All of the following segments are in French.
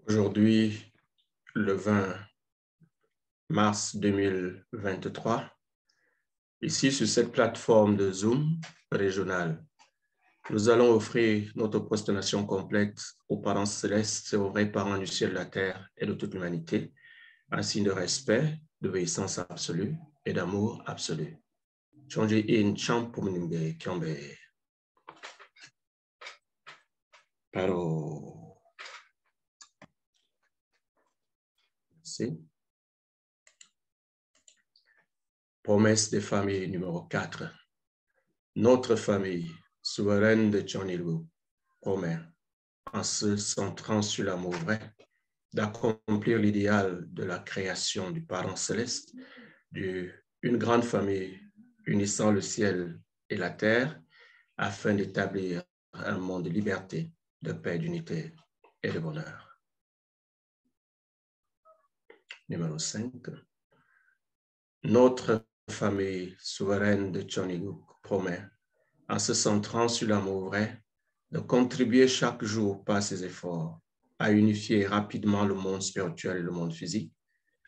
Aujourd'hui, le 20 mars 2023, ici sur cette plateforme de Zoom régionale, nous allons offrir notre prosternation complète aux parents célestes et aux vrais parents du ciel, de la terre et de toute l'humanité, un signe de respect, d'obéissance absolue et d'amour absolu. Changez in champomunimbe kiambe. Paro. Merci. Promesse des familles numéro 4. Notre famille, souveraine de Tchonilou, promet, en se centrant sur l'amour vrai, d'accomplir l'idéal de la création du parent céleste, d'une grande famille unissant le ciel et la terre, afin d'établir un monde de liberté, de paix, d'unité et de bonheur. Numéro 5. Notre famille souveraine de Tchonilou promet, en se centrant sur l'amour vrai, de contribuer chaque jour par ses efforts à unifier rapidement le monde spirituel et le monde physique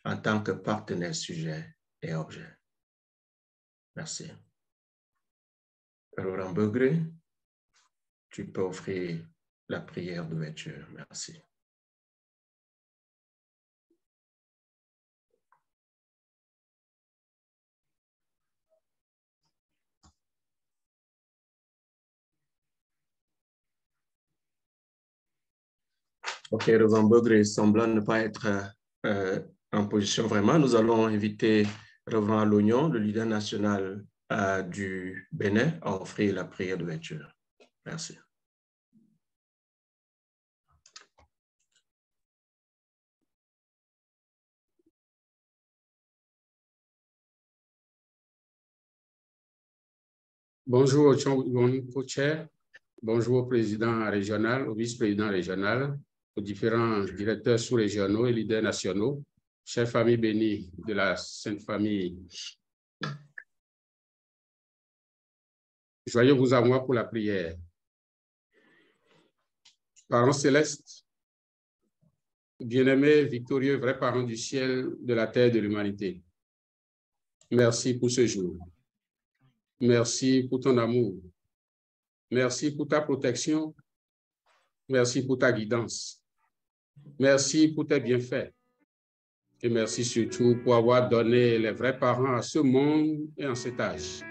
en tant que partenaires sujets et objets. Merci. Laurent Begré, tu peux offrir la prière d'ouverture. Merci. Ok, Laurent Begré semblant ne pas être en position vraiment, nous allons inviter Reverend Alognon, le leader national du Bénin, à offrir la prière d'ouverture. Merci. Bonjour au co-chair, bonjour au président régional, au vice-président régional, aux différents directeurs sous-régionaux et leaders nationaux, chère famille bénie de la Sainte Famille. Joyeux vous à moi pour la prière. Parents célestes, bien-aimés, victorieux, vrais parents du ciel, de la terre, de l'humanité, merci pour ce jour. Merci pour ton amour. Merci pour ta protection. Merci pour ta guidance. Merci pour tes bienfaits. Et merci surtout pour avoir donné les vrais parents à ce monde et en cet âge.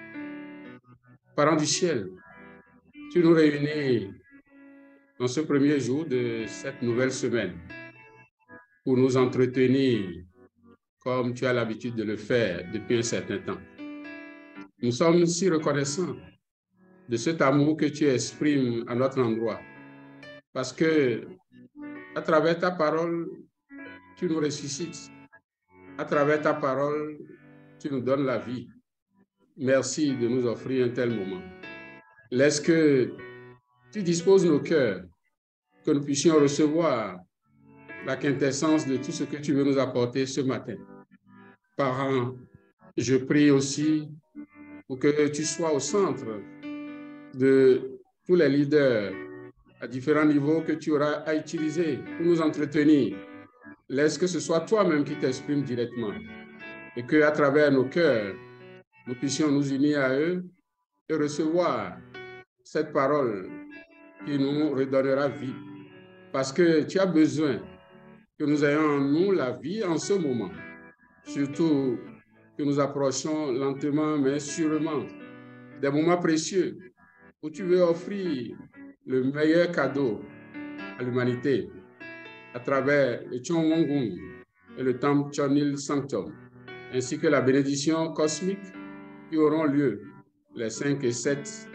Parents du ciel, tu nous réunis dans ce premier jour de cette nouvelle semaine pour nous entretenir comme tu as l'habitude de le faire depuis un certain temps. Nous sommes si reconnaissants de cet amour que tu exprimes à notre endroit parce que à travers ta parole, tu nous ressuscites. À travers ta parole, tu nous donnes la vie. Merci de nous offrir un tel moment. Laisse que tu disposes nos cœurs, que nous puissions recevoir la quintessence de tout ce que tu veux nous apporter ce matin. Parents, je prie aussi pour que tu sois au centre de tous les leaders à différents niveaux que tu auras à utiliser pour nous entretenir. Laisse que ce soit toi-même qui t'exprimes directement et qu'à travers nos cœurs, nous puissions nous unir à eux et recevoir cette parole qui nous redonnera vie. Parce que tu as besoin que nous ayons en nous la vie en ce moment. Surtout que nous approchons lentement mais sûrement des moments précieux où tu veux offrir le meilleur cadeau à l'humanité à travers le Chonwongung et le Temple Chonil Sanctum, ainsi que la bénédiction cosmique qui auront lieu les 5 et 7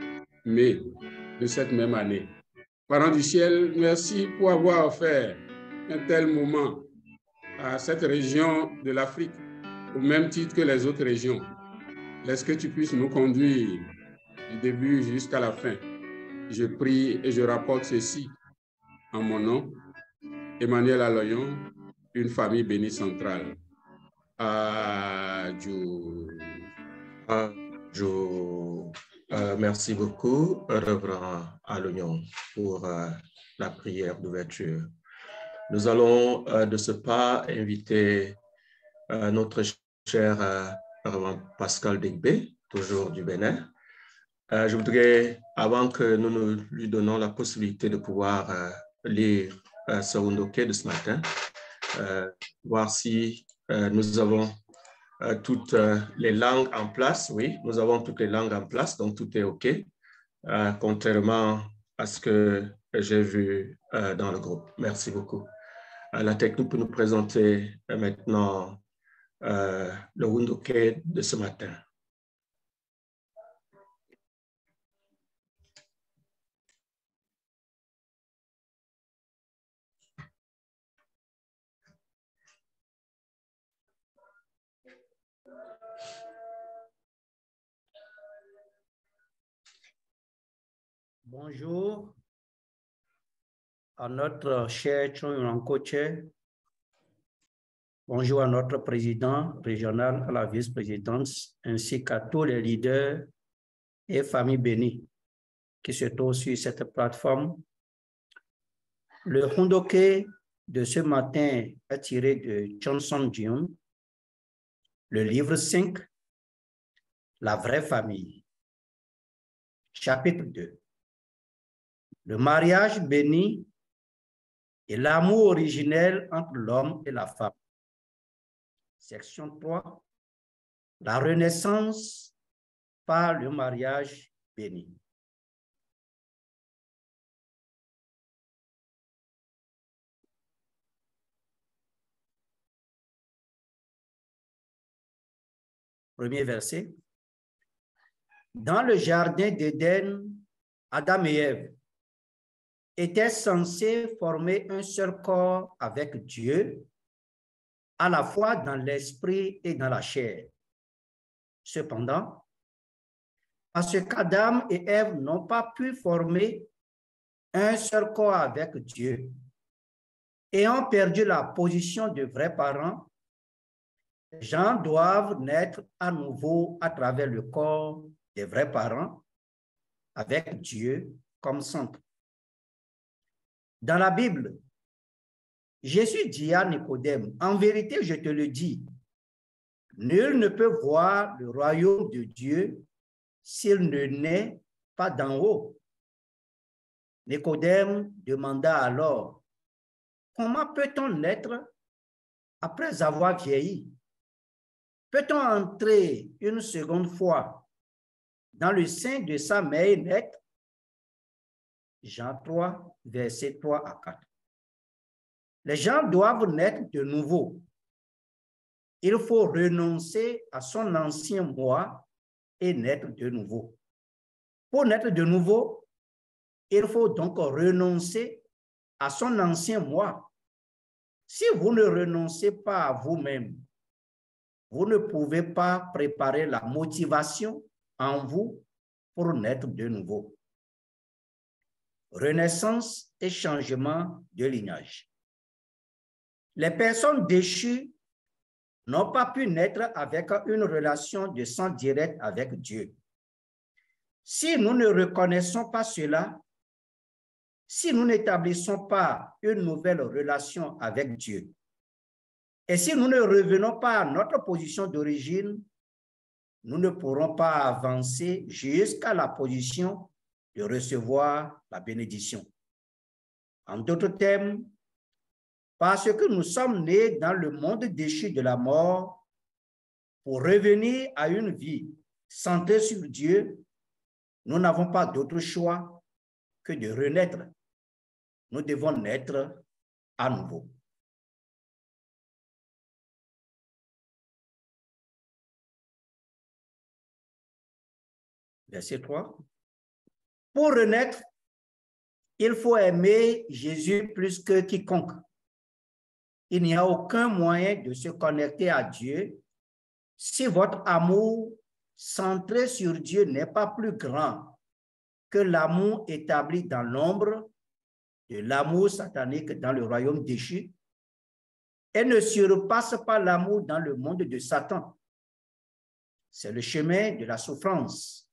mai de cette même année. Parents du ciel, merci pour avoir offert un tel moment à cette région de l'Afrique, au même titre que les autres régions. Laisse que tu puisses nous conduire du début jusqu'à la fin. Je prie et je rapporte ceci en mon nom, Emmanuel Aloyon, une famille bénie centrale. Adieu. Merci beaucoup, Reverend Alognon, pour la prière d'ouverture. Nous allons de ce pas inviter notre cher Pascal Degbe, toujours du Bénin. Je voudrais, avant que nous lui donnons la possibilité de pouvoir lire ce Wundoke de ce matin, voir si nous avons toutes les langues en place. Oui, nous avons toutes les langues en place, donc tout est OK, contrairement à ce que j'ai vu dans le groupe. Merci beaucoup. La technique peut nous présenter maintenant le Wundoke de ce matin. Bonjour à notre cher Chon Koche. Bonjour à notre président régional, à la vice-présidence, ainsi qu'à tous les leaders et familles bénies qui se trouvent sur cette plateforme. Le Wundoke de ce matin est tiré de Johnson Jung, le livre 5, La vraie famille. Chapitre 2. Le mariage béni et l'amour originel entre l'homme et la femme. Section 3. La renaissance par le mariage béni. Premier verset. Dans le jardin d'Éden, Adam et Ève étaient censés former un seul corps avec Dieu, à la fois dans l'esprit et dans la chair. Cependant, parce qu'Adam et Ève n'ont pas pu former un seul corps avec Dieu et ont perdu la position de vrais parents, les gens doivent naître à nouveau à travers le corps des vrais parents, avec Dieu comme centre. Dans la Bible, Jésus dit à Nicodème, en vérité, je te le dis, nul ne peut voir le royaume de Dieu s'il ne naît pas d'en haut. Nicodème demanda alors, comment peut-on naître après avoir vieilli? Peut-on entrer une seconde fois dans le sein de sa mère et naître? Jean 3, versets 3 à 4. Les gens doivent naître de nouveau. Il faut renoncer à son ancien moi et naître de nouveau. Pour naître de nouveau, il faut donc renoncer à son ancien moi. Si vous ne renoncez pas à vous-même, vous ne pouvez pas préparer la motivation en vous pour naître de nouveau. Renaissance et changement de lignage. Les personnes déchues n'ont pas pu naître avec une relation de sang direct avec Dieu. Si nous ne reconnaissons pas cela, si nous n'établissons pas une nouvelle relation avec Dieu, et si nous ne revenons pas à notre position d'origine, nous ne pourrons pas avancer jusqu'à la position de recevoir la bénédiction. En d'autres termes, parce que nous sommes nés dans le monde déchu de la mort, pour revenir à une vie centrée sur Dieu, nous n'avons pas d'autre choix que de renaître. Nous devons naître à nouveau. Verset 3. Pour renaître, il faut aimer Jésus plus que quiconque. Il n'y a aucun moyen de se connecter à Dieu si votre amour centré sur Dieu n'est pas plus grand que l'amour établi dans l'ombre de l'amour satanique dans le royaume déchu et ne surpasse pas l'amour dans le monde de Satan. C'est le chemin de la souffrance.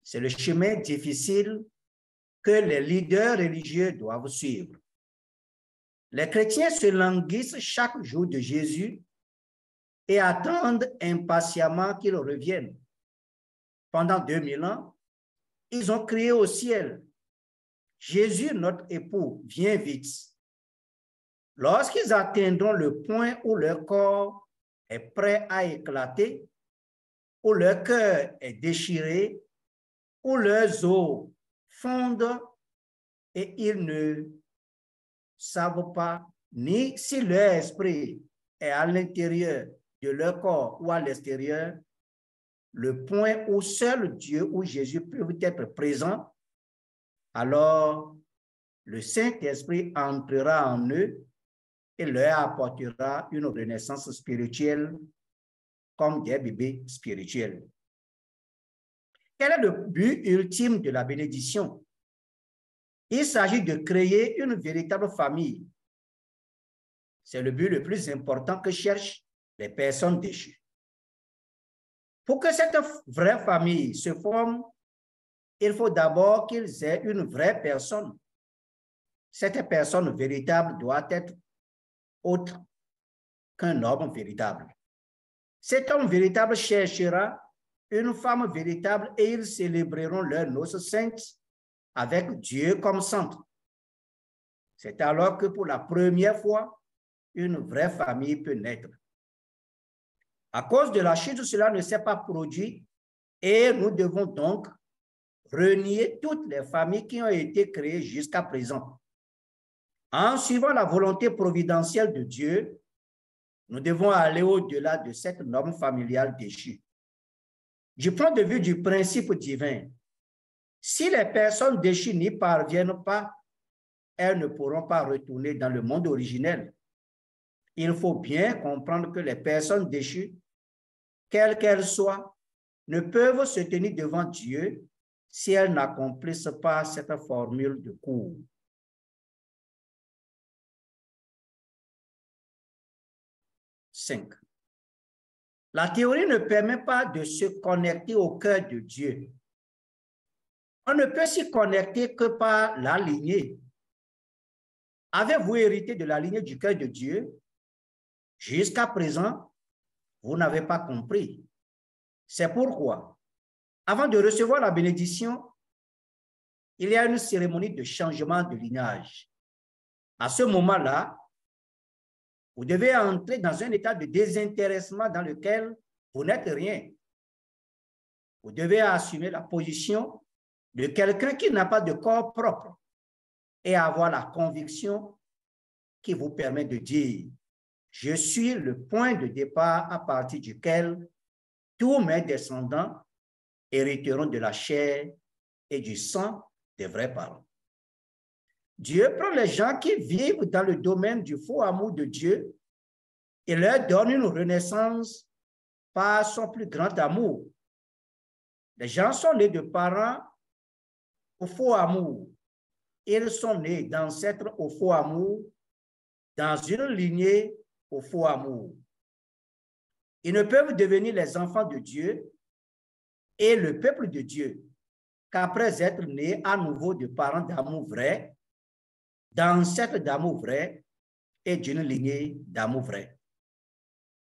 C'est le chemin difficile que les leaders religieux doivent suivre. Les chrétiens se languissent chaque jour de Jésus et attendent impatiemment qu'il revienne. Pendant 2000 ans, ils ont crié au ciel, « Jésus, notre époux, viens vite. » Lorsqu'ils atteindront le point où leur corps est prêt à éclater, où leur cœur est déchiré, où leurs os fondent et ils ne savent pas ni si leur esprit est à l'intérieur de leur corps ou à l'extérieur, le point où seul Dieu ou Jésus peut être présent, alors le Saint-Esprit entrera en eux et leur apportera une renaissance spirituelle comme des bébés spirituels. Quel est le but ultime de la bénédiction? Il s'agit de créer une véritable famille. C'est le but le plus important que cherchent les personnes déchues. Pour que cette vraie famille se forme, il faut d'abord qu'ils aient une vraie personne. Cette personne véritable doit être autre qu'un homme véritable. Cet homme véritable cherchera une femme véritable et ils célébreront leurs noces saintes avec Dieu comme centre. C'est alors que pour la première fois, une vraie famille peut naître. À cause de la chute, cela ne s'est pas produit et nous devons donc renier toutes les familles qui ont été créées jusqu'à présent. En suivant la volonté providentielle de Dieu, nous devons aller au-delà de cette norme familiale déchue. Du point de vue du principe divin, si les personnes déchues n'y parviennent pas, elles ne pourront pas retourner dans le monde originel. Il faut bien comprendre que les personnes déchues, quelles qu'elles soient, ne peuvent se tenir devant Dieu si elles n'accomplissent pas cette formule de cours. La théorie ne permet pas de se connecter au cœur de Dieu. On ne peut s'y connecter que par la lignée. Avez-vous hérité de la lignée du cœur de Dieu? Jusqu'à présent, vous n'avez pas compris. C'est pourquoi, avant de recevoir la bénédiction, il y a une cérémonie de changement de lignage. À ce moment-là, vous devez entrer dans un état de désintéressement dans lequel vous n'êtes rien. Vous devez assumer la position de quelqu'un qui n'a pas de corps propre et avoir la conviction qui vous permet de dire « Je suis le point de départ à partir duquel tous mes descendants hériteront de la chair et du sang des vrais parents. » Dieu prend les gens qui vivent dans le domaine du faux amour de Dieu et leur donne une renaissance par son plus grand amour. Les gens sont nés de parents au faux amour. Ils sont nés d'ancêtres au faux amour, dans une lignée au faux amour. Ils ne peuvent devenir les enfants de Dieu et le peuple de Dieu qu'après être nés à nouveau de parents d'amour vrai, d'ancêtres d'amour vrai et d'une lignée d'amour vrai.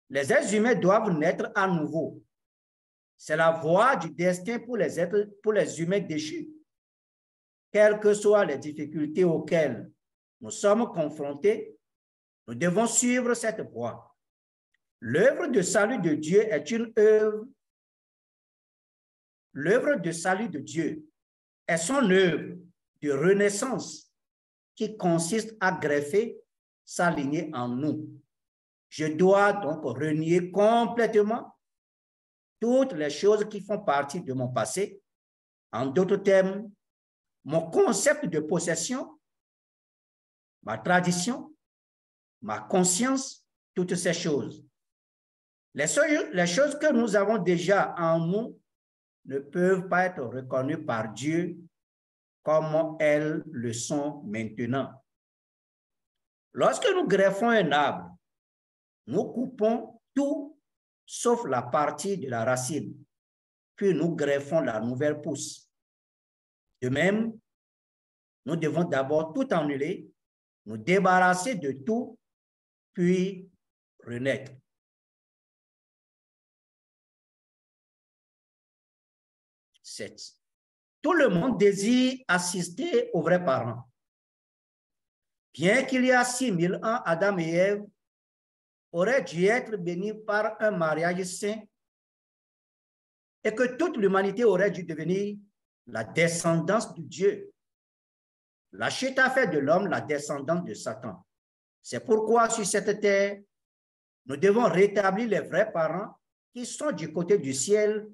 Les êtres humains doivent naître à nouveau. C'est la voie du destin pour les humains déchus. Quelles que soient les difficultés auxquelles nous sommes confrontés, nous devons suivre cette voie. L'œuvre de salut de Dieu est une œuvre. L'œuvre de salut de Dieu est son œuvre de renaissance qui consiste à greffer sa lignée en nous. Je dois donc renier complètement toutes les choses qui font partie de mon passé. En d'autres termes, mon concept de possession, ma tradition, ma conscience, toutes ces choses. Les choses que nous avons déjà en nous ne peuvent pas être reconnues par Dieu comme elles le sont maintenant. Lorsque nous greffons un arbre, nous coupons tout sauf la partie de la racine, puis nous greffons la nouvelle pousse. De même, nous devons d'abord tout annuler nous débarrasser de tout, puis renaître. Tout le monde désire assister aux vrais parents. Bien qu'il y a 6000 ans, Adam et Ève auraient dû être bénis par un mariage saint et que toute l'humanité aurait dû devenir la descendance de Dieu. La chute a fait de l'homme la descendance de Satan. C'est pourquoi sur cette terre, nous devons rétablir les vrais parents qui sont du côté du ciel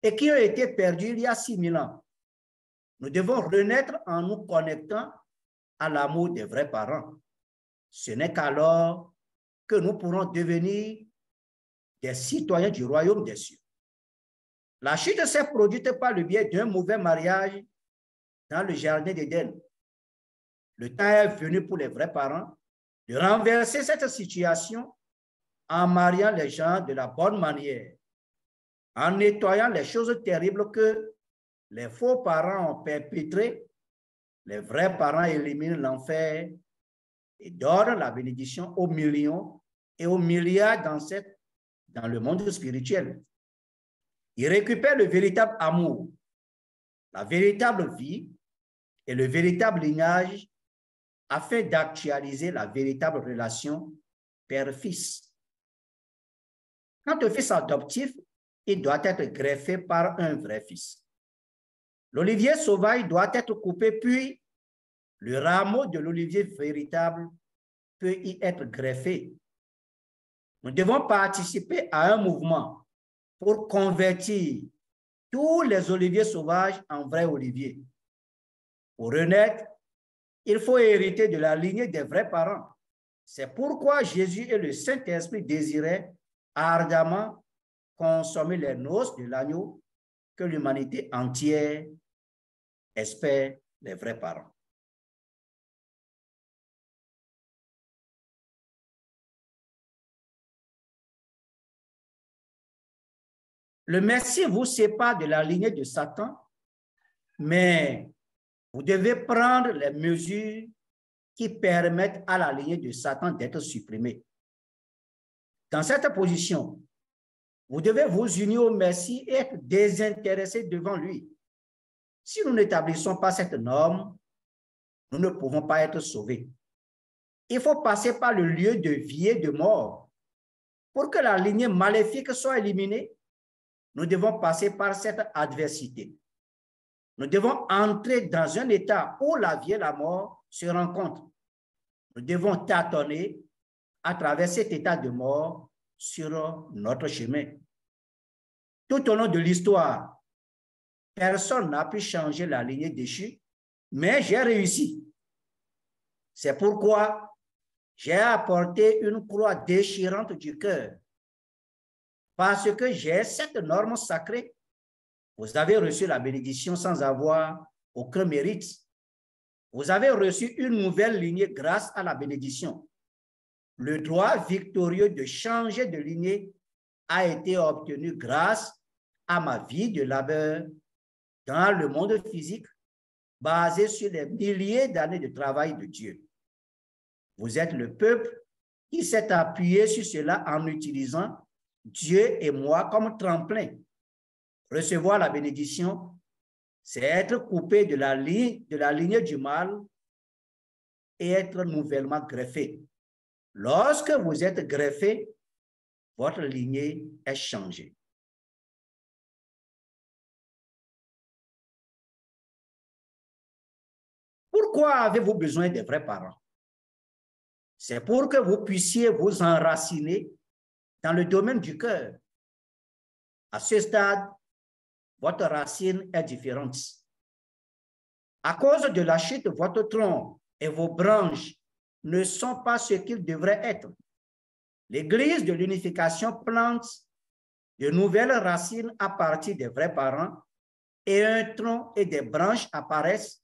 et qui ont été perdus il y a 6000 ans. Nous devons renaître en nous connectant à l'amour des vrais parents. Ce n'est qu'alors que nous pourrons devenir des citoyens du royaume des cieux. La chute s'est produite par le biais d'un mauvais mariage dans le jardin d'Éden. Le temps est venu pour les vrais parents de renverser cette situation en mariant les gens de la bonne manière, en nettoyant les choses terribles que les faux parents ont perpétrées. Les vrais parents éliminent l'enfer et donnent la bénédiction aux millions et aux milliards d'ancêtres dans le monde spirituel. Ils récupèrent le véritable amour, la véritable vie et le véritable lignage afin d'actualiser la véritable relation père-fils. Quant au fils adoptif, il doit être greffé par un vrai fils. L'olivier sauvage doit être coupé, puis le rameau de l'olivier véritable peut y être greffé. Nous devons participer à un mouvement pour convertir tous les oliviers sauvages en vrais oliviers. Pour renaître, il faut hériter de la lignée des vrais parents. C'est pourquoi Jésus et le Saint-Esprit désiraient ardemment consommer les noces de l'agneau que l'humanité entière espère les vrais parents. Le Messie vous sépare de la lignée de Satan, mais vous devez prendre les mesures qui permettent à la lignée de Satan d'être supprimée. Dans cette position, vous devez vous unir au Messie et être désintéressé devant lui. Si nous n'établissons pas cette norme, nous ne pouvons pas être sauvés. Il faut passer par le lieu de vie et de mort. Pour que la lignée maléfique soit éliminée, nous devons passer par cette adversité. Nous devons entrer dans un état où la vie et la mort se rencontrent. Nous devons tâtonner à travers cet état de mort sur notre chemin. Tout au long de l'histoire, personne n'a pu changer la lignée déchue, mais j'ai réussi. C'est pourquoi j'ai apporté une croix déchirante du cœur. Parce que j'ai cette norme sacrée. Vous avez reçu la bénédiction sans avoir aucun mérite. Vous avez reçu une nouvelle lignée grâce à la bénédiction. Le droit victorieux de changer de lignée a été obtenu grâce à ma vie de labeur dans le monde physique, basé sur les milliers d'années de travail de Dieu. Vous êtes le peuple qui s'est appuyé sur cela en utilisant Dieu et moi comme tremplin. Recevoir la bénédiction, c'est être coupé de la lignée du mal et être nouvellement greffé. Lorsque vous êtes greffé, votre lignée est changée. Pourquoi avez-vous besoin des vrais parents? C'est pour que vous puissiez vous enraciner dans le domaine du cœur. À ce stade, votre racine est différente. À cause de la chute, votre tronc et vos branches ne sont pas ce qu'ils devraient être. L'Église de l'unification plante de nouvelles racines à partir des vrais parents et un tronc et des branches apparaissent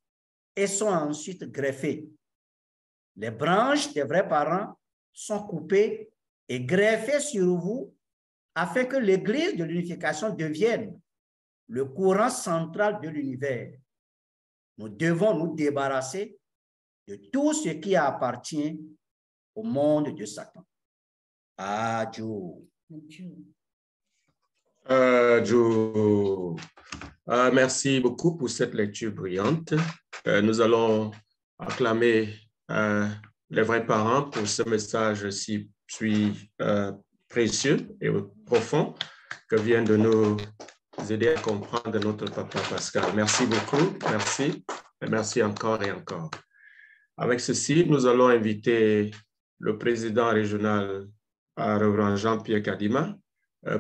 et sont ensuite greffées. Les branches des vrais parents sont coupées et greffées sur vous afin que l'Église de l'unification devienne le courant central de l'univers. Nous devons nous débarrasser de tout ce qui appartient au monde de Satan. Adieu. Merci beaucoup pour cette lecture brillante. Nous allons acclamer les vrais parents pour ce message si précieux et profond que vient de nous aider à comprendre notre papa Pascal. Merci beaucoup, merci, et merci encore et encore. Avec ceci, nous allons inviter le président régional, Reverend Jean-Pierre Kadima,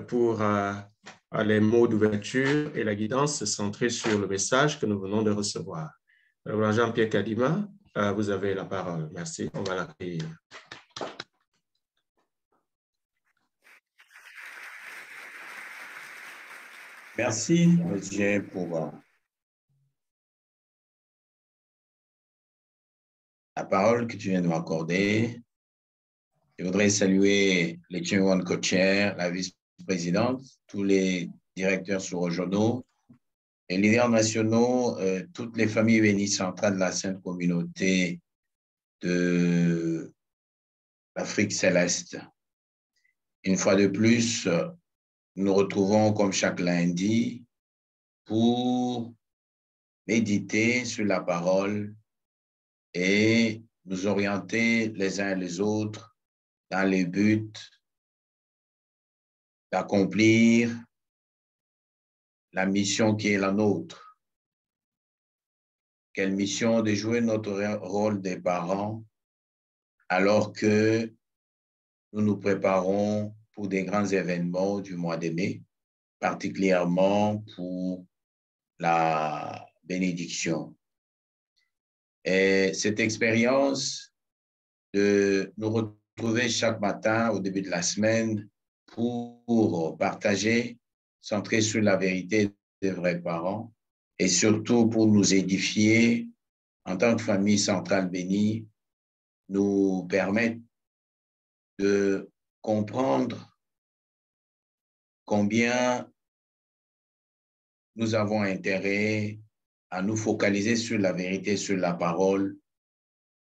pour les mots d'ouverture et la guidance centrée sur le message que nous venons de recevoir. Reverend Jean-Pierre Kadima, vous avez la parole. Merci, on va l'accueillir. Merci, monsieur, pour la parole que tu viens de m'accorder. Je voudrais saluer les Chairman Co-Chair, la vice-présidente, tous les directeurs sous-régionaux, les leaders nationaux, toutes les familles bénies centrales de la Sainte Communauté de l'Afrique céleste. Une fois de plus, nous nous retrouvons comme chaque lundi pour méditer sur la parole et nous orienter les uns et les autres dans le but d'accomplir la mission qui est la nôtre. Quelle mission? De jouer notre rôle des parents alors que nous nous préparons pour des grands événements du mois de mai, particulièrement pour la bénédiction. Et cette expérience de nous retrouver chaque matin au début de la semaine pour partager, centrer sur la vérité des vrais parents et surtout pour nous édifier en tant que famille centrale bénie, nous permettre de comprendre combien nous avons intérêt à nous focaliser sur la vérité, sur la parole,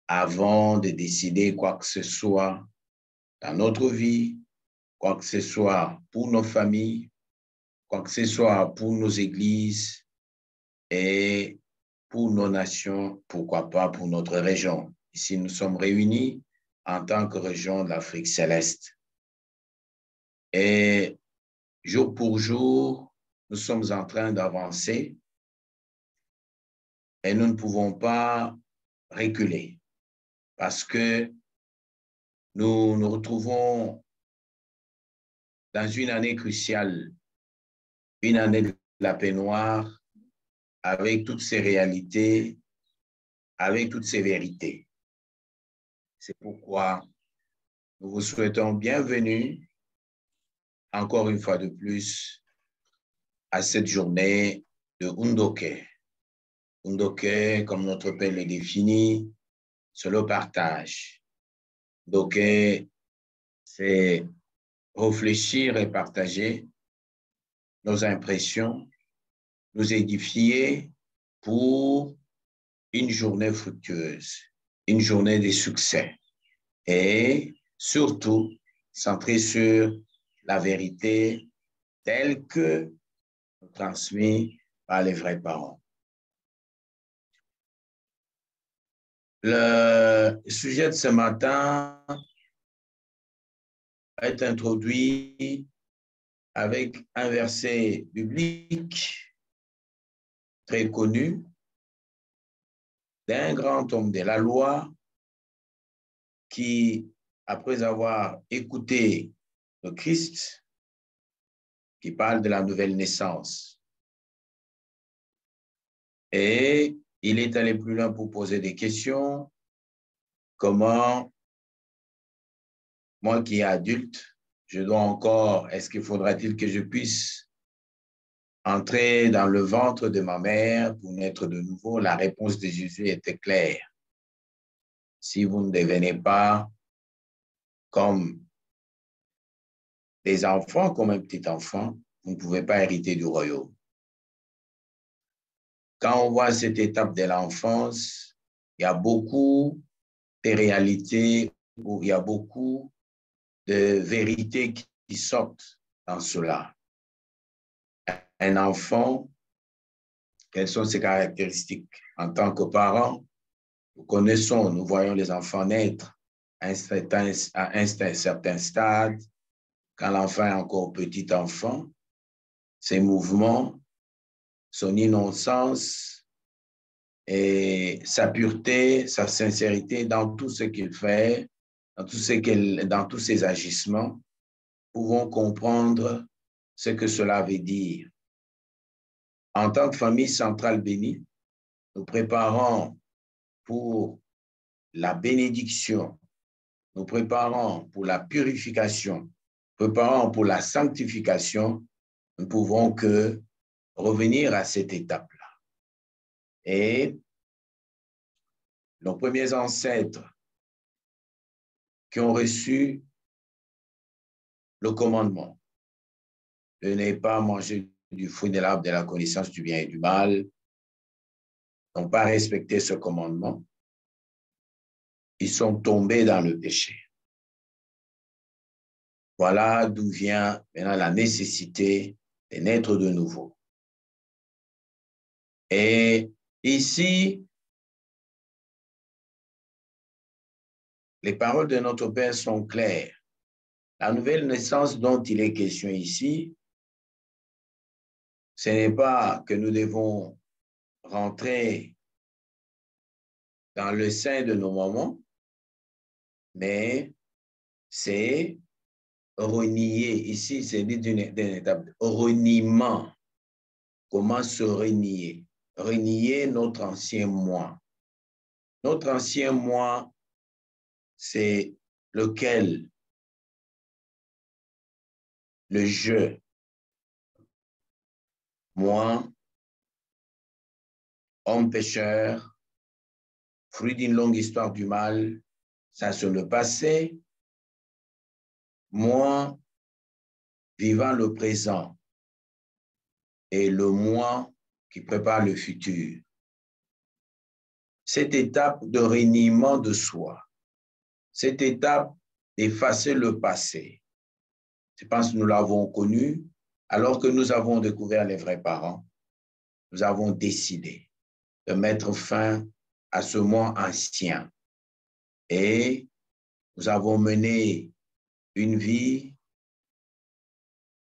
avant de décider quoi que ce soit dans notre vie, quoi que ce soit pour nos familles, quoi que ce soit pour nos églises et pour nos nations, pourquoi pas pour notre région. Ici, nous sommes réunis en tant que région de l'Afrique céleste. Et jour pour jour, nous sommes en train d'avancer et nous ne pouvons pas reculer parce que nous nous retrouvons dans une année cruciale, une année de la paix noire avec toutes ses réalités, avec toutes ses vérités. C'est pourquoi nous vous souhaitons bienvenue encore une fois de plus à cette journée de Undoke. Undoke, comme notre Père le définit, c'est le partage. Undoke, c'est réfléchir et partager nos impressions, nous édifier pour une journée fructueuse, une journée de succès et surtout centrée sur la vérité telle que transmise par les vrais parents. Le sujet de ce matin est introduit avec un verset biblique très connu d'un grand homme de la loi qui, après avoir écouté le Christ, qui parle de la nouvelle naissance, et il est allé plus loin pour poser des questions. Comment, moi qui est adulte, je dois encore, est-ce qu'il faudra-t-il que je puisse entrer dans le ventre de ma mère pour naître de nouveau? La réponse de Jésus était claire. Si vous ne devenez pas comme des enfants, comme un petit enfant, vous ne pouvez pas hériter du royaume. Quand on voit cette étape de l'enfance, il y a beaucoup de réalités, où il y a beaucoup de vérités qui sortent dans cela. Un enfant, quelles sont ses caractéristiques? En tant que parents, nous connaissons, nous voyons les enfants naître à un certain stade. Quand l'enfant est encore petit enfant, ses mouvements, son innocence et sa pureté, sa sincérité dans tout ce qu'il fait, dans tous ses agissements, pouvons comprendre ce que cela veut dire. En tant que famille centrale bénie, nous préparons pour la bénédiction, nous préparons pour la purification, préparons pour la sanctification, nous ne pouvons que revenir à cette étape-là. Et nos premiers ancêtres qui ont reçu le commandement de ne pas manger du fruit de l'arbre de la connaissance du bien et du mal, n'ont pas respecté ce commandement, ils sont tombés dans le péché. Voilà d'où vient maintenant la nécessité de naître de nouveau. Et ici, les paroles de notre Père sont claires. La nouvelle naissance dont il est question ici, ce n'est pas que nous devons rentrer dans le sein de nos mamans, mais c'est renier. Ici, c'est dit d'une étape de reniement. Comment se renier? Renier notre ancien moi. Notre ancien moi, c'est lequel? Le je. Moi, homme pécheur, fruit d'une longue histoire du mal, ça c'est le passé. Moi, vivant le présent et le moi qui prépare le futur. Cette étape de reniement de soi, cette étape d'effacer le passé, je pense que nous l'avons connu alors que nous avons découvert les vrais parents. Nous avons décidé de mettre fin à ce moi ancien et nous avons mené une vie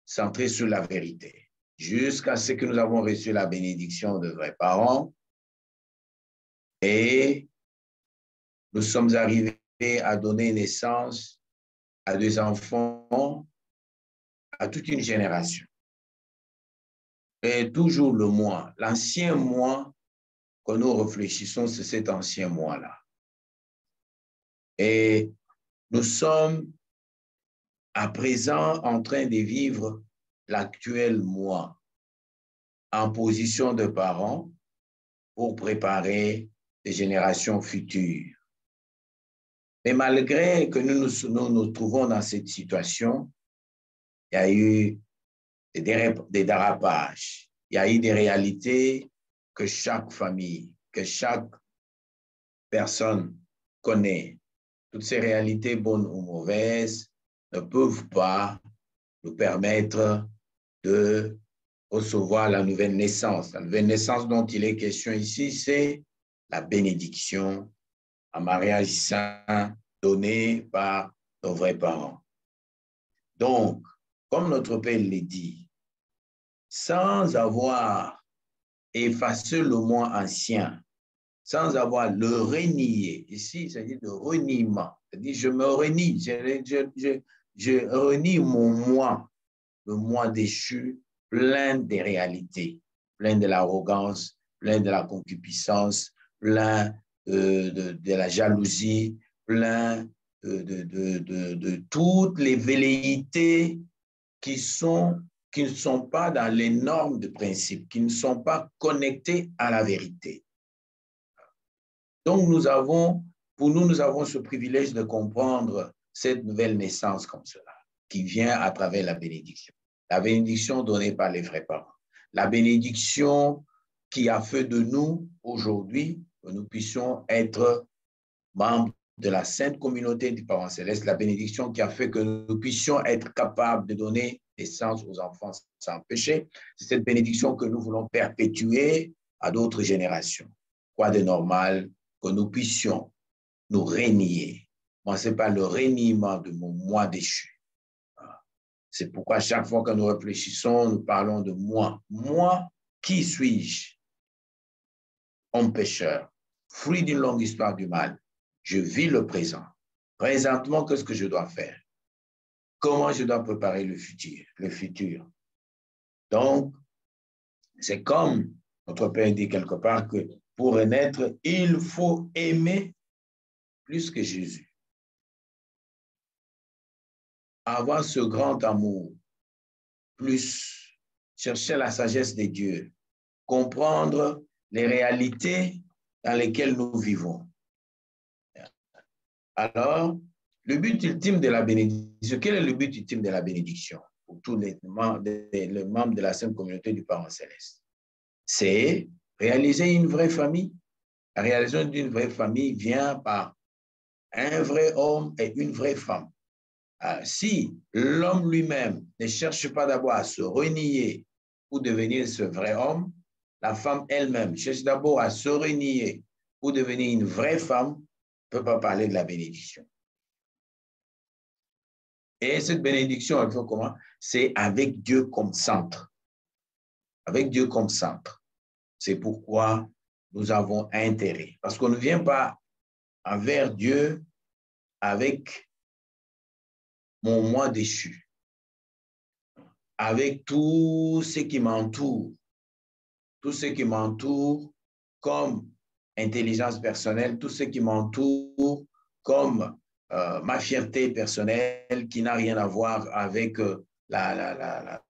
centrée sur la vérité jusqu'à ce que nous avons reçu la bénédiction de vrais parents et nous sommes arrivés à donner naissance à des enfants, à toute une génération. Et toujours le moi, l'ancien moi que nous réfléchissons, c'est cet ancien moi-là. Et nous sommes à présent en train de vivre l'actuel moi en position de parents pour préparer les générations futures. Mais malgré que nous trouvons dans cette situation, il y a eu des dérapages, il y a eu des réalités que chaque famille, que chaque personne connaît. Toutes ces réalités, bonnes ou mauvaises, ne peuvent pas nous permettre de recevoir la nouvelle naissance. La nouvelle naissance dont il est question ici, c'est la bénédiction, un mariage saint donné par nos vrais parents. Donc, comme notre Père l'a dit, sans avoir effacé le moi ancien, sans avoir le renié, ici, c'est-à-dire le reniement, c'est-à-dire je me renie, je renie mon moi, le moi déchu, plein des réalités, plein de l'arrogance, plein de la concupiscence, plein de la jalousie, plein de toutes les velléités qui ne sont pas dans les normes de principe, qui ne sont pas connectées à la vérité. Donc, nous avons ce privilège de comprendre cette nouvelle naissance comme cela, qui vient à travers la bénédiction. La bénédiction donnée par les vrais parents. La bénédiction qui a fait de nous, aujourd'hui, que nous puissions être membres de la sainte communauté du Parent Céleste, la bénédiction qui a fait que nous puissions être capables de donner naissance aux enfants sans péché. C'est cette bénédiction que nous voulons perpétuer à d'autres générations. Quoi de normal que nous puissions nous renier. Moi, ce n'est pas le reniement de mon moi déchu. C'est pourquoi chaque fois que nous réfléchissons, nous parlons de moi. Moi, qui suis-je? Homme pécheur, fruit d'une longue histoire du mal. Je vis le présent. Présentement, qu'est-ce que je dois faire? Comment je dois préparer le futur? Donc, c'est comme notre Père dit quelque part que pour renaître, il faut aimer plus que Jésus. Avoir ce grand amour, plus chercher la sagesse de Dieu, comprendre les réalités dans lesquelles nous vivons. Alors, le but ultime de la bénédiction, quel est le but ultime de la bénédiction pour tous les membres de la Sainte Communauté du Parent Céleste? C'est réaliser une vraie famille. La réalisation d'une vraie famille vient par un vrai homme et une vraie femme. Si l'homme lui-même ne cherche pas d'abord à se renier pour devenir ce vrai homme, la femme elle-même cherche d'abord à se renier pour devenir une vraie femme, ne peut pas parler de la bénédiction. Et cette bénédiction, elle fait comment? C'est avec Dieu comme centre. Avec Dieu comme centre. C'est pourquoi nous avons intérêt. Parce qu'on ne vient pas envers Dieu avec mon moi déchu, avec tout ce qui m'entoure, comme intelligence personnelle, tout ce qui m'entoure comme ma fierté personnelle qui n'a rien à voir avec la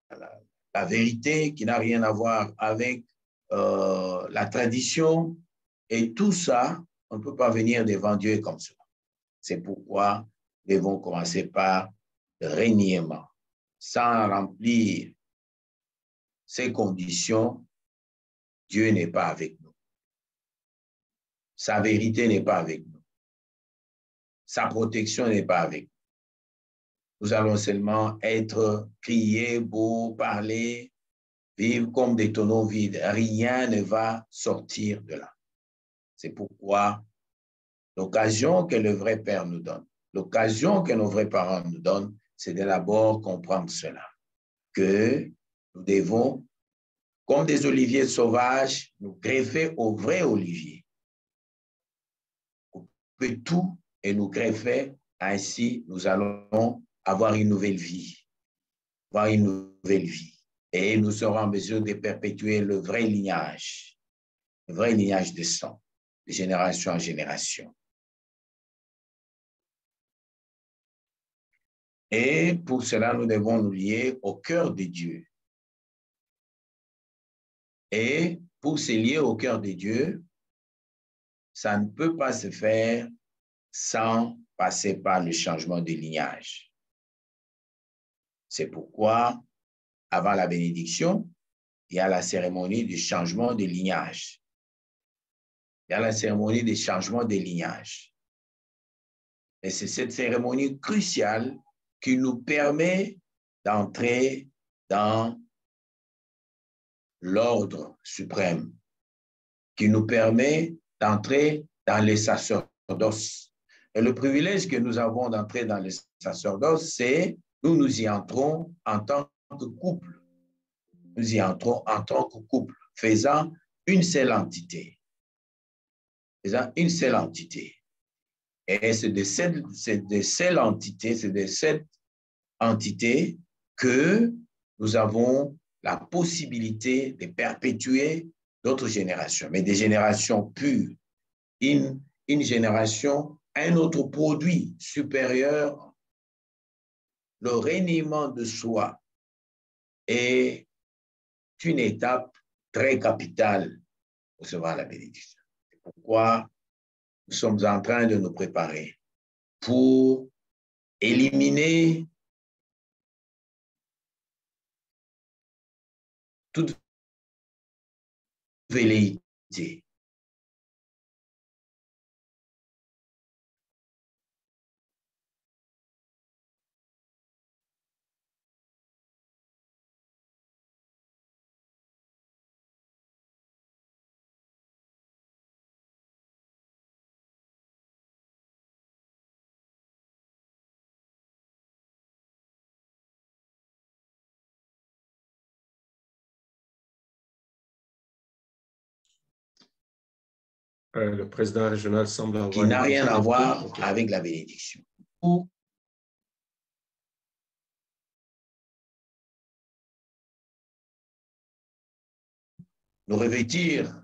vérité, qui n'a rien à voir avec la tradition. Et tout ça, on ne peut pas venir devant Dieu comme ça. C'est pourquoi nous devons commencer par le reniement. Sans remplir ces conditions, Dieu n'est pas avec nous. Sa vérité n'est pas avec nous. Sa protection n'est pas avec nous. Nous allons seulement être criés, beaux, parler, vivre comme des tonneaux vides. Rien ne va sortir de là. C'est pourquoi l'occasion que le vrai Père nous donne, l'occasion que nos vrais parents nous donnent, c'est de d'abord comprendre cela, que nous devons, comme des oliviers sauvages, nous greffer au vrai olivier. Couper tout et nous greffer, ainsi nous allons avoir une nouvelle vie. Avoir une nouvelle vie. Et nous serons en mesure de perpétuer le vrai lignage de sang, de génération en génération. Et pour cela, nous devons nous lier au cœur de Dieu. Et pour se lier au cœur de Dieu, ça ne peut pas se faire sans passer par le changement de lignage. C'est pourquoi, avant la bénédiction, il y a la cérémonie du changement de lignage. Il y a la cérémonie du changement de lignage. Et c'est cette cérémonie cruciale qui nous permet d'entrer dans l'ordre suprême, qui nous permet d'entrer dans les sacerdoces. Et le privilège que nous avons d'entrer dans les sacerdoces, c'est nous y entrons en tant que couple. Nous y entrons en tant que couple, faisant une seule entité. Faisant une seule entité. Et c'est de cette entité que nous avons la possibilité de perpétuer d'autres générations, mais des générations pures. Une génération, un autre produit supérieur, le reniement de soi est une étape très capitale pour recevoir la bénédiction. C'est pourquoi nous sommes en train de nous préparer pour éliminer toute velléité Le président régional semble avoir... qui n'a rien à voir avec la bénédiction. Nous revêtir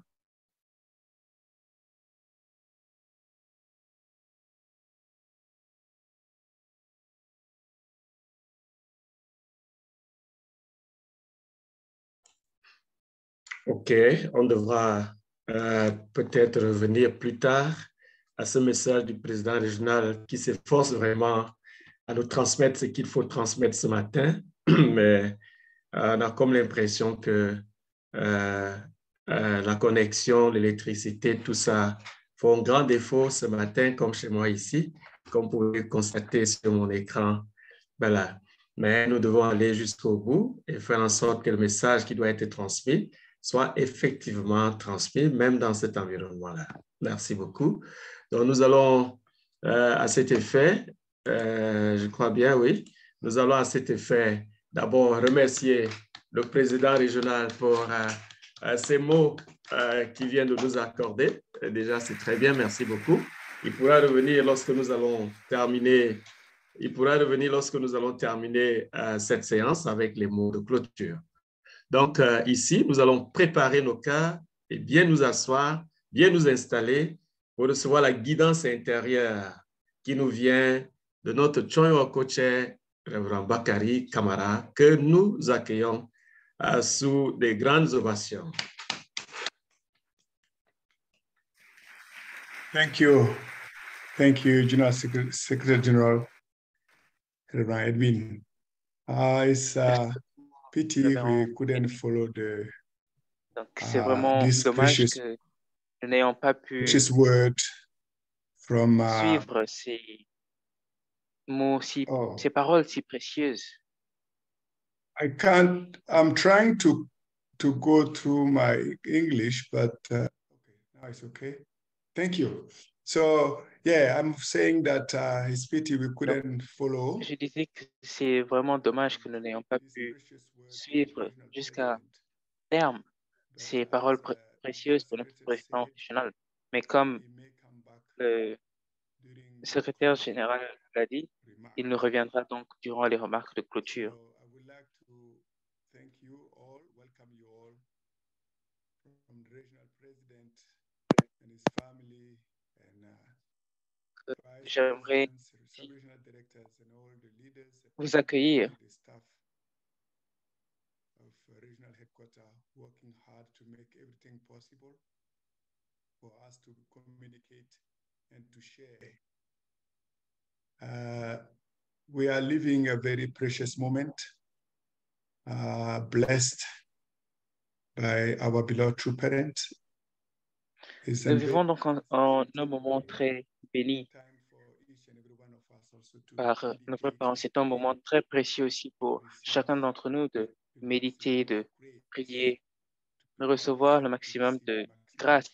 OK, on devra peut-être revenir plus tard à ce message du président régional qui s'efforce vraiment à nous transmettre ce qu'il faut transmettre ce matin, mais on a comme l'impression que la connexion, l'électricité, tout ça font un grand défaut ce matin, comme chez moi ici, comme vous pouvez constater sur mon écran. Voilà. Mais nous devons aller jusqu'au bout et faire en sorte que le message qui doit être transmis soit effectivement transmis, même dans cet environnement-là. Merci beaucoup. Donc, nous allons à cet effet, je crois bien, oui, nous allons à cet effet d'abord remercier le président régional pour ces mots qu'il vient de nous accorder. Déjà, c'est très bien, merci beaucoup. Il pourra revenir lorsque nous allons terminer. Il pourra revenir lorsque nous allons terminer cette séance avec les mots de clôture. Donc, ici, nous allons préparer nos cœurs et bien nous asseoir, bien nous installer pour recevoir la guidance intérieure qui nous vient de notre Chonyo Coach, Révérend Bakari Kamara, que nous accueillons sous des grandes ovations. Thank you. Thank you, General Secretary General Reverend Edwin. It's a pity we couldn't follow the Donc, c'est vraiment dommage que nous n'ayons pas pu word from, suivre ces mots, ces paroles si précieuses. I'm trying to go through my English, but okay, now it's okay. Thank you. So, yeah, I'm saying that it's pity we couldn't follow. Je disais que c'est vraiment dommage que nous n'ayons pas pu suivre jusqu'à terme ces paroles précieuses pour notre président régional. Mais comme le secrétaire général l'a dit, il nous reviendra donc durant les remarques de clôture. J'aimerais vous accueillir we are living a very precious moment, blessed by our beloved true parents. Nous vivons donc en un moment très béni par nos parents. C'est un moment très précieux aussi pour chacun d'entre nous de méditer, de prier, de recevoir le maximum de grâce,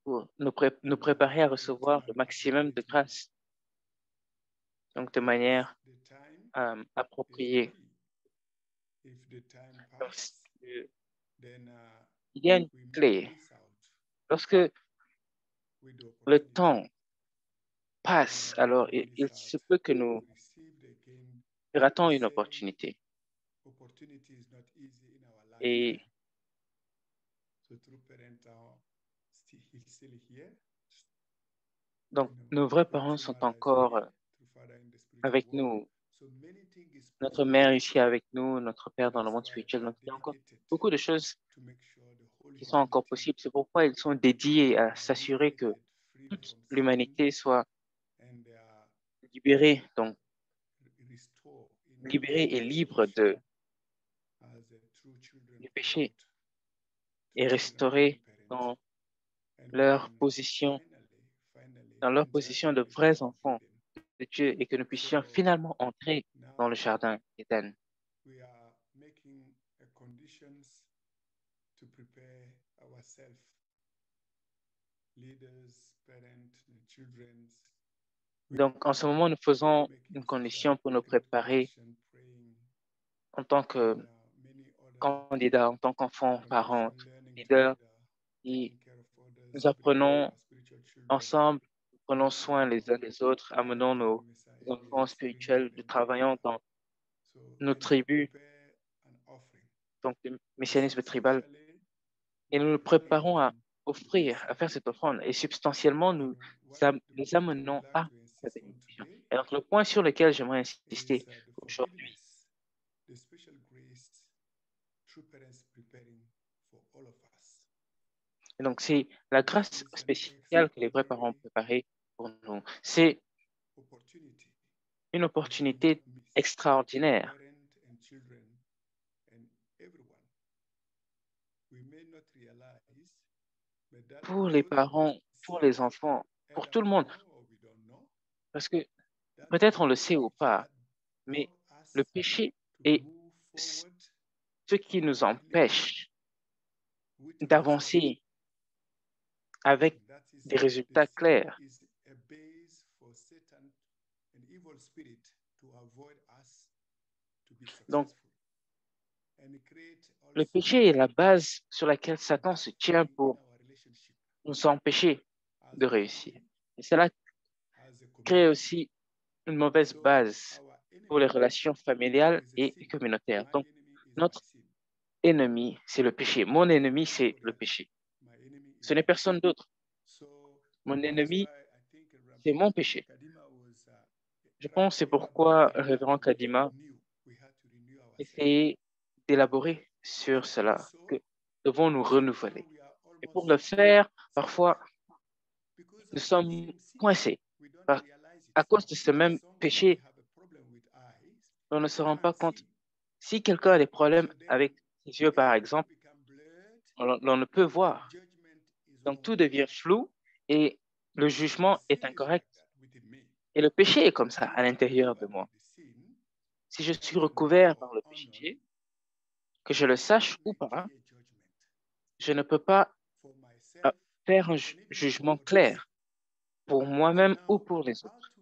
pour nous préparer à recevoir le maximum de grâce, donc de manière appropriée. Donc, il y a une clé. Lorsque le temps passe, alors il se peut que nous ratons une opportunité. Et donc, nos vrais parents sont encore avec nous. Notre mère ici avec nous, notre père dans le monde spirituel. Donc, il y a encore beaucoup de choses qui sont encore possibles. C'est pourquoi ils sont dédiés à s'assurer que toute l'humanité soit libérée, donc libérée et libre du péché et restaurée dans leur position de vrais enfants de Dieu et que nous puissions finalement entrer dans le jardin d'Éden. Donc, en ce moment, nous faisons une condition pour nous préparer en tant que candidats, en tant qu'enfants, parents, leaders, et nous apprenons ensemble, prenons soin les uns des autres, amenons nos enfants spirituels, travaillant dans nos tribus, donc le messianisme tribal, et nous nous préparons à offrir, à faire cette offrande, et substantiellement, nous les amenons à la bénédiction. Et donc, le point sur lequel j'aimerais insister aujourd'hui, et donc c'est la grâce spéciale que les vrais parents ont préparée pour nous. C'est une opportunité extraordinaire pour les parents, pour les enfants, pour tout le monde. Parce que peut-être on le sait ou pas, mais le péché est ce qui nous empêche d'avancer avec des résultats clairs. Donc, le péché est la base sur laquelle Satan se tient pour nous empêcher de réussir. Et cela crée aussi une mauvaise base pour les relations familiales et communautaires. Donc, notre ennemi, c'est le péché. Mon ennemi, c'est le péché. Ce n'est personne d'autre. Mon ennemi, c'est mon péché. Je pense que c'est pourquoi le révérend Kadima essayait d'élaborer sur cela, que devons nous renouveler. Et pour le faire, parfois, nous sommes coincés à cause de ce même péché. On ne se rend pas compte. Si quelqu'un a des problèmes avec ses yeux, par exemple, on ne peut voir. Donc, tout devient flou et le jugement est incorrect. Et le péché est comme ça à l'intérieur de moi. Si je suis recouvert par le péché, que je le sache ou pas, je ne peux pas faire un jugement clair pour moi-même ou pour les autres.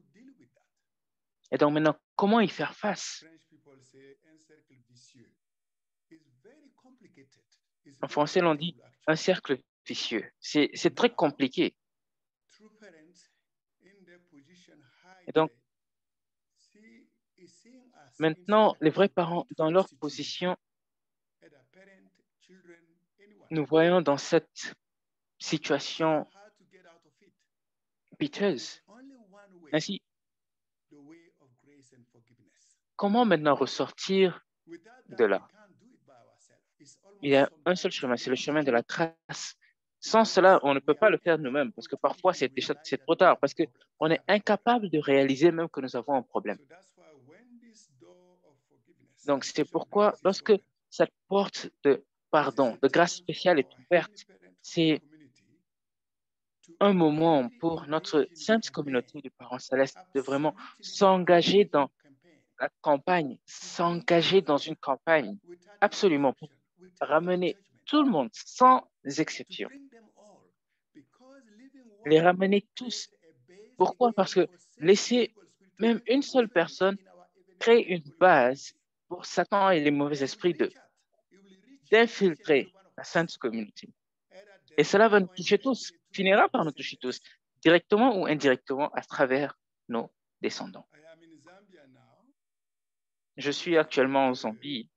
Et donc maintenant, comment y faire face? En français, l'on dit un cercle vicieux. C'est très compliqué. Et donc, maintenant, les vrais parents, dans leur position, nous voyons dans cette situation piteuse. Ainsi, comment maintenant ressortir de là? Il y a un seul chemin, c'est le chemin de la grâce. Sans cela, on ne peut pas le faire nous-mêmes, parce que parfois, c'est trop tard, parce qu'on est incapable de réaliser même que nous avons un problème. Donc, c'est pourquoi, lorsque cette porte de pardon, de grâce spéciale est ouverte, c'est un moment pour notre sainte communauté de parents célestes de vraiment s'engager dans la campagne, s'engager dans une campagne, absolument, pour ramener tout le monde, sans exception. Les ramener tous. Pourquoi? Parce que laisser même une seule personne crée une base pour Satan et les mauvais esprits d'infiltrer la sainte communauté. Et cela va nous toucher tous, finira par nous toucher tous, directement ou indirectement à travers nos descendants. Je suis actuellement en Zambie.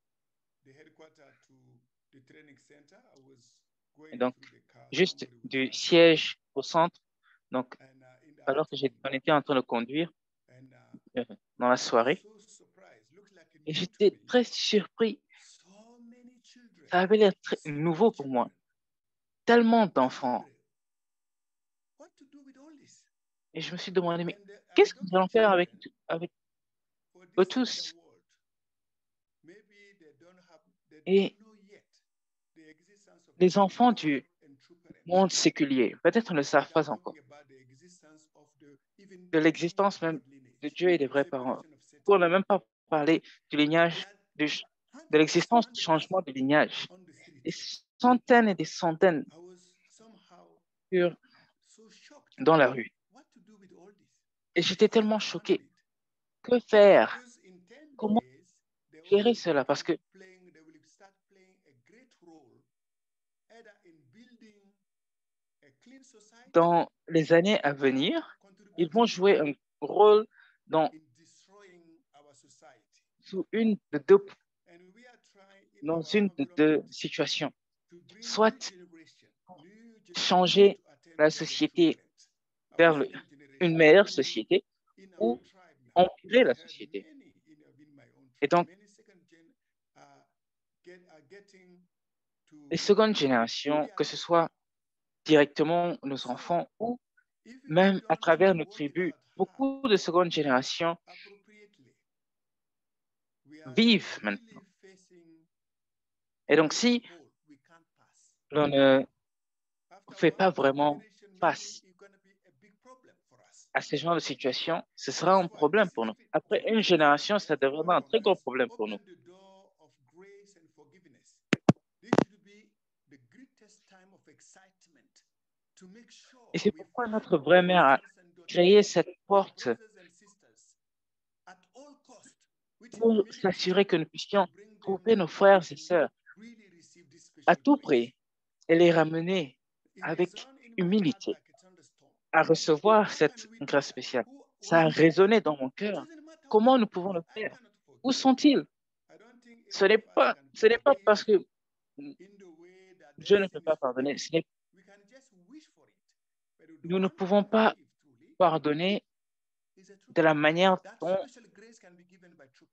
Et donc, juste du siège au centre, donc, alors que on était en train de conduire dans la soirée, et j'étais très surpris. Ça avait l'air très nouveau pour moi. Tellement d'enfants. Et je me suis demandé, mais qu'est-ce que nous allons faire avec eux tous? Et les enfants du monde séculier, peut-être ne le savent pas encore, de l'existence même de Dieu et des vrais parents. Pour ne même pas parler du lignage, de l'existence du changement de lignage. Des centaines et des centaines dans la rue. Et j'étais tellement choqué. Que faire? Comment gérer cela? Parce que dans les années à venir, ils vont jouer un rôle sous dans une de deux situations. Soit changer la société vers une meilleure société ou empirer la société. Et donc, les secondes générations, que ce soit directement nos enfants ou même à travers nos tribus, beaucoup de secondes générations vivent maintenant. Et donc, si l'on ne fait pas vraiment face à ce genre de situation, ce sera un problème pour nous. Après une génération, ça deviendra un très gros problème pour nous. Et c'est pourquoi notre vraie mère a créé cette porte pour s'assurer que nous puissions trouver nos frères et sœurs à tout prix et les ramener avec humilité à recevoir cette grâce spéciale. Ça a résonné dans mon cœur. Comment nous pouvons le faire? Où sont-ils? Ce n'est pas parce que je ne peux pas pardonner. Nous ne pouvons pas pardonner de la manière dont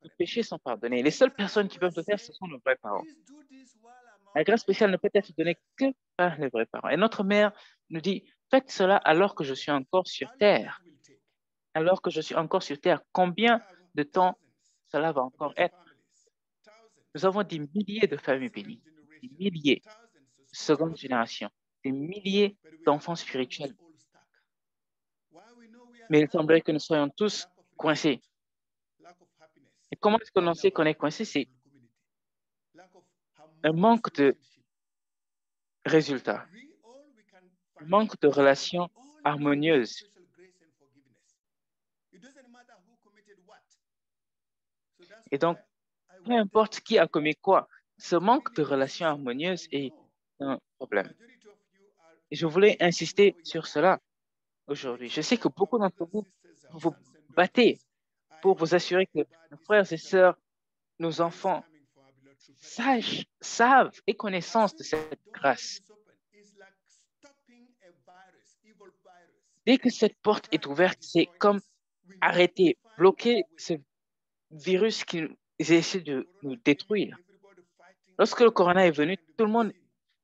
nos péchés sont pardonnés. Les seules personnes qui peuvent le faire, ce sont nos vrais parents. La grâce spéciale ne peut être donnée que par les vrais parents. Et notre mère nous dit, faites cela alors que je suis encore sur terre. Alors que je suis encore sur terre, combien de temps cela va encore être? Nous avons des milliers de familles bénies, des milliers de seconde génération, des milliers d'enfants spirituels. Mais il semblerait que nous soyons tous coincés. Et comment est-ce qu'on sait qu'on est coincé? C'est un manque de résultats, un manque de relations harmonieuses. Et donc, peu importe qui a commis quoi, ce manque de relations harmonieuses est un problème. Et je voulais insister sur cela aujourd'hui. Je sais que beaucoup d'entre vous vous battez pour vous assurer que nos frères et sœurs, nos enfants, savent et connaissance de cette grâce. Dès que cette porte est ouverte, c'est comme arrêter, bloquer ce virus qui essaie de nous détruire. Lorsque le corona est venu, tout le monde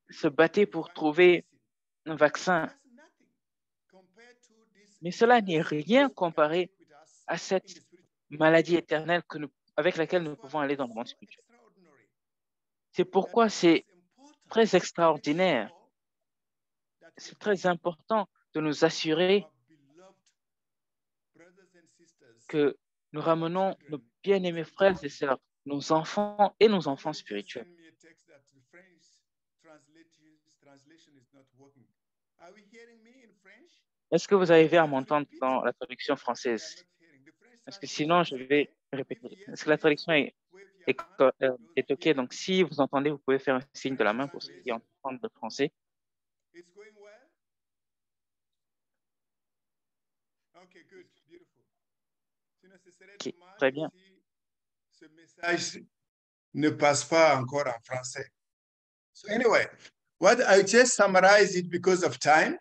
se battait pour trouver un vaccin. Mais cela n'est rien comparé à cette maladie éternelle avec laquelle nous pouvons aller dans le monde spirituel. C'est pourquoi c'est très extraordinaire. C'est très important de nous assurer que nous ramenons nos bien-aimés frères et sœurs, nos enfants et nos enfants spirituels. Est-ce que vous arrivez à m'entendre dans la traduction française? Parce que sinon, je vais répéter. Est-ce que la traduction est OK? Donc, si vous entendez, vous pouvez faire un signe de la main pour ceux qui entendent le français. OK, très bien. Ce message ne passe pas encore en français. So anyway, what I just summarized it because of time.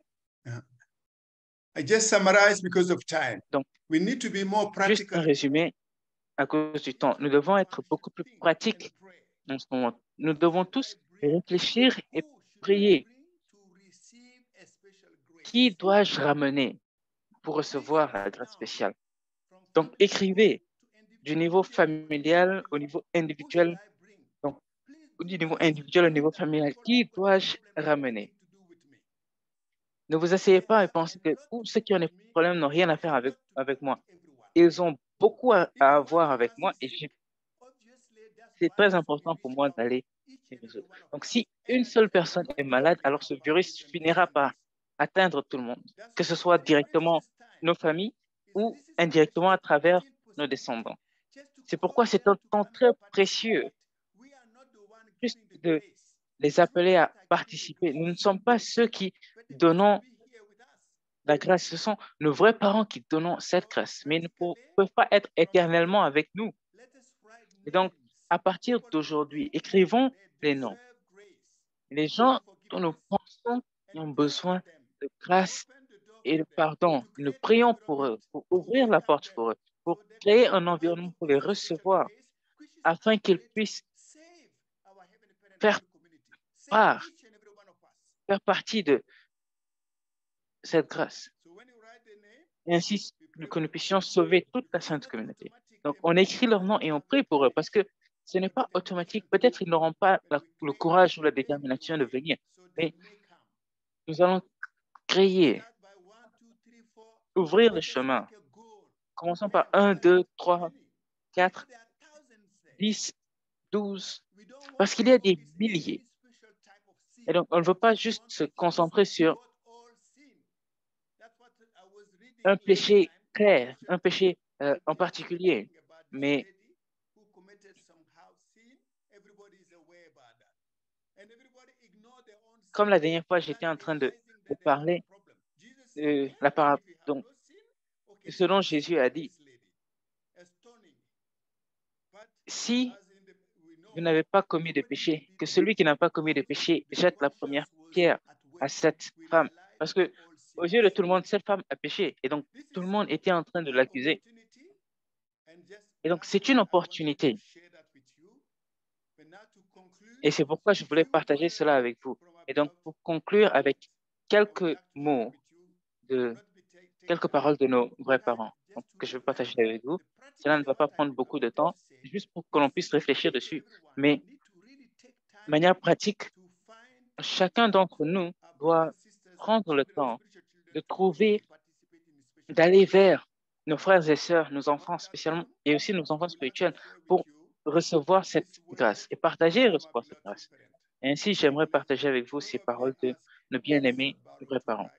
I just summarized because of time. Donc, we need to be more juste un practical. résumé à cause du temps. Nous devons être beaucoup plus pratiques en ce moment. Nous devons tous réfléchir et prier. Qui dois-je ramener pour recevoir la grâce spéciale? Donc, écrivez du niveau familial au niveau individuel. Donc, du niveau individuel au niveau familial, qui dois-je ramener? Ne vous asseyez pas et pensez que ceux qui ont des problèmes n'ont rien à faire avec moi. Ils ont beaucoup à avoir avec moi et c'est très important pour moi d'aller les résoudre. Donc, si une seule personne est malade, alors ce virus finira par atteindre tout le monde, que ce soit directement nos familles ou indirectement à travers nos descendants. C'est pourquoi c'est un temps très précieux juste de les appeler à participer. Nous ne sommes pas ceux qui donnons la grâce, ce sont nos vrais parents qui donnent cette grâce, mais ils ne peuvent pas être éternellement avec nous. Et donc, à partir d'aujourd'hui, écrivons les noms. Les gens dont nous pensons qui ont besoin de grâce et de pardon. Nous prions pour eux, pour ouvrir la porte pour eux, pour créer un environnement pour les recevoir, afin qu'ils puissent faire part, faire partie de cette grâce. Et ainsi que nous puissions sauver toute la sainte communauté. Donc, on écrit leur nom et on prie pour eux parce que ce n'est pas automatique. Peut-être ils n'auront pas le courage ou la détermination de venir, mais nous allons créer, ouvrir le chemin. Commençons par 1, 2, 3, 4, 10, 12, parce qu'il y a des milliers. Et donc, on ne veut pas juste se concentrer sur un péché clair, un péché en particulier, mais comme la dernière fois, j'étais en train de parler de la parabole, donc, ce dont Jésus a dit. Si vous n'avez pas commis de péché, que celui qui n'a pas commis de péché jette la première pierre à cette femme. Parce que aux yeux de tout le monde, cette femme a péché. Et donc, tout le monde était en train de l'accuser. Et donc, c'est une opportunité. Et c'est pourquoi je voulais partager cela avec vous. Et donc, pour conclure avec quelques mots, quelques paroles de nos vrais parents que je vais partager avec vous. Cela ne va pas prendre beaucoup de temps, juste pour que l'on puisse réfléchir dessus. Mais de manière pratique, chacun d'entre nous doit prendre le temps de trouver, d'aller vers nos frères et sœurs, nos enfants spécialement, et aussi nos enfants spirituels, pour recevoir cette grâce et partager et recevoir cette grâce. Et ainsi, j'aimerais partager avec vous ces paroles de nos bien-aimés vrais parents.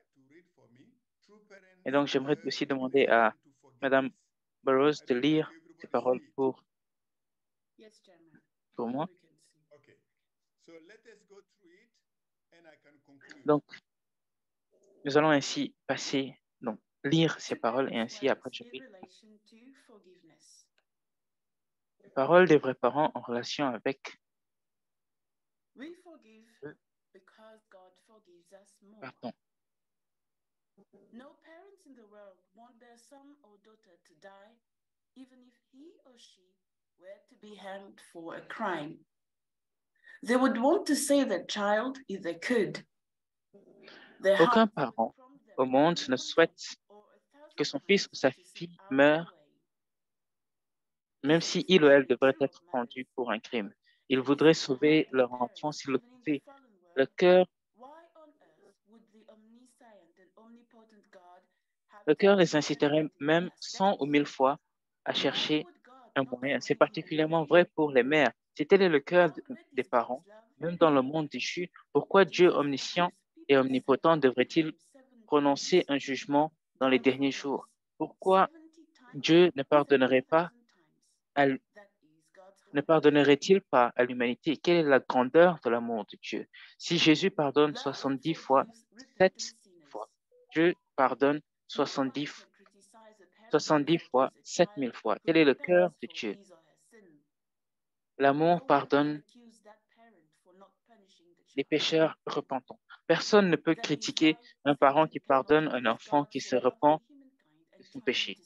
Et donc, j'aimerais aussi demander à Madame Burroughs de lire ces paroles pour moi. Donc, nous allons ainsi passer, donc, lire ces paroles et ainsi après je prie. Les paroles des vrais parents en relation avec pardon. No parents in the world want their son or daughter to die, even if he or she were to be hanged for a crime. They would want to save their child if they could. Aucun parent au monde ne souhaite que son fils ou sa fille meure, même si il ou elle devrait être pendu pour un crime. Ils voudraient sauver leur enfant s'ils le pouvaient. Le cœur les inciterait même 100 ou 1000 fois à chercher un moyen. C'est particulièrement vrai pour les mères. Si tel est le cœur des parents, même dans le monde déchu, pourquoi Dieu omniscient et omnipotent devrait-il prononcer un jugement dans les derniers jours? Pourquoi Dieu ne pardonnerait-il pas à l'humanité? Quelle est la grandeur de l'amour de Dieu? Si Jésus pardonne 70 fois, 7 fois, Dieu pardonne 70 fois, 7000 fois. Tel est le cœur de Dieu. L'amour pardonne les pécheurs repentants. Personne ne peut critiquer un parent qui pardonne un enfant qui se repent de son péché.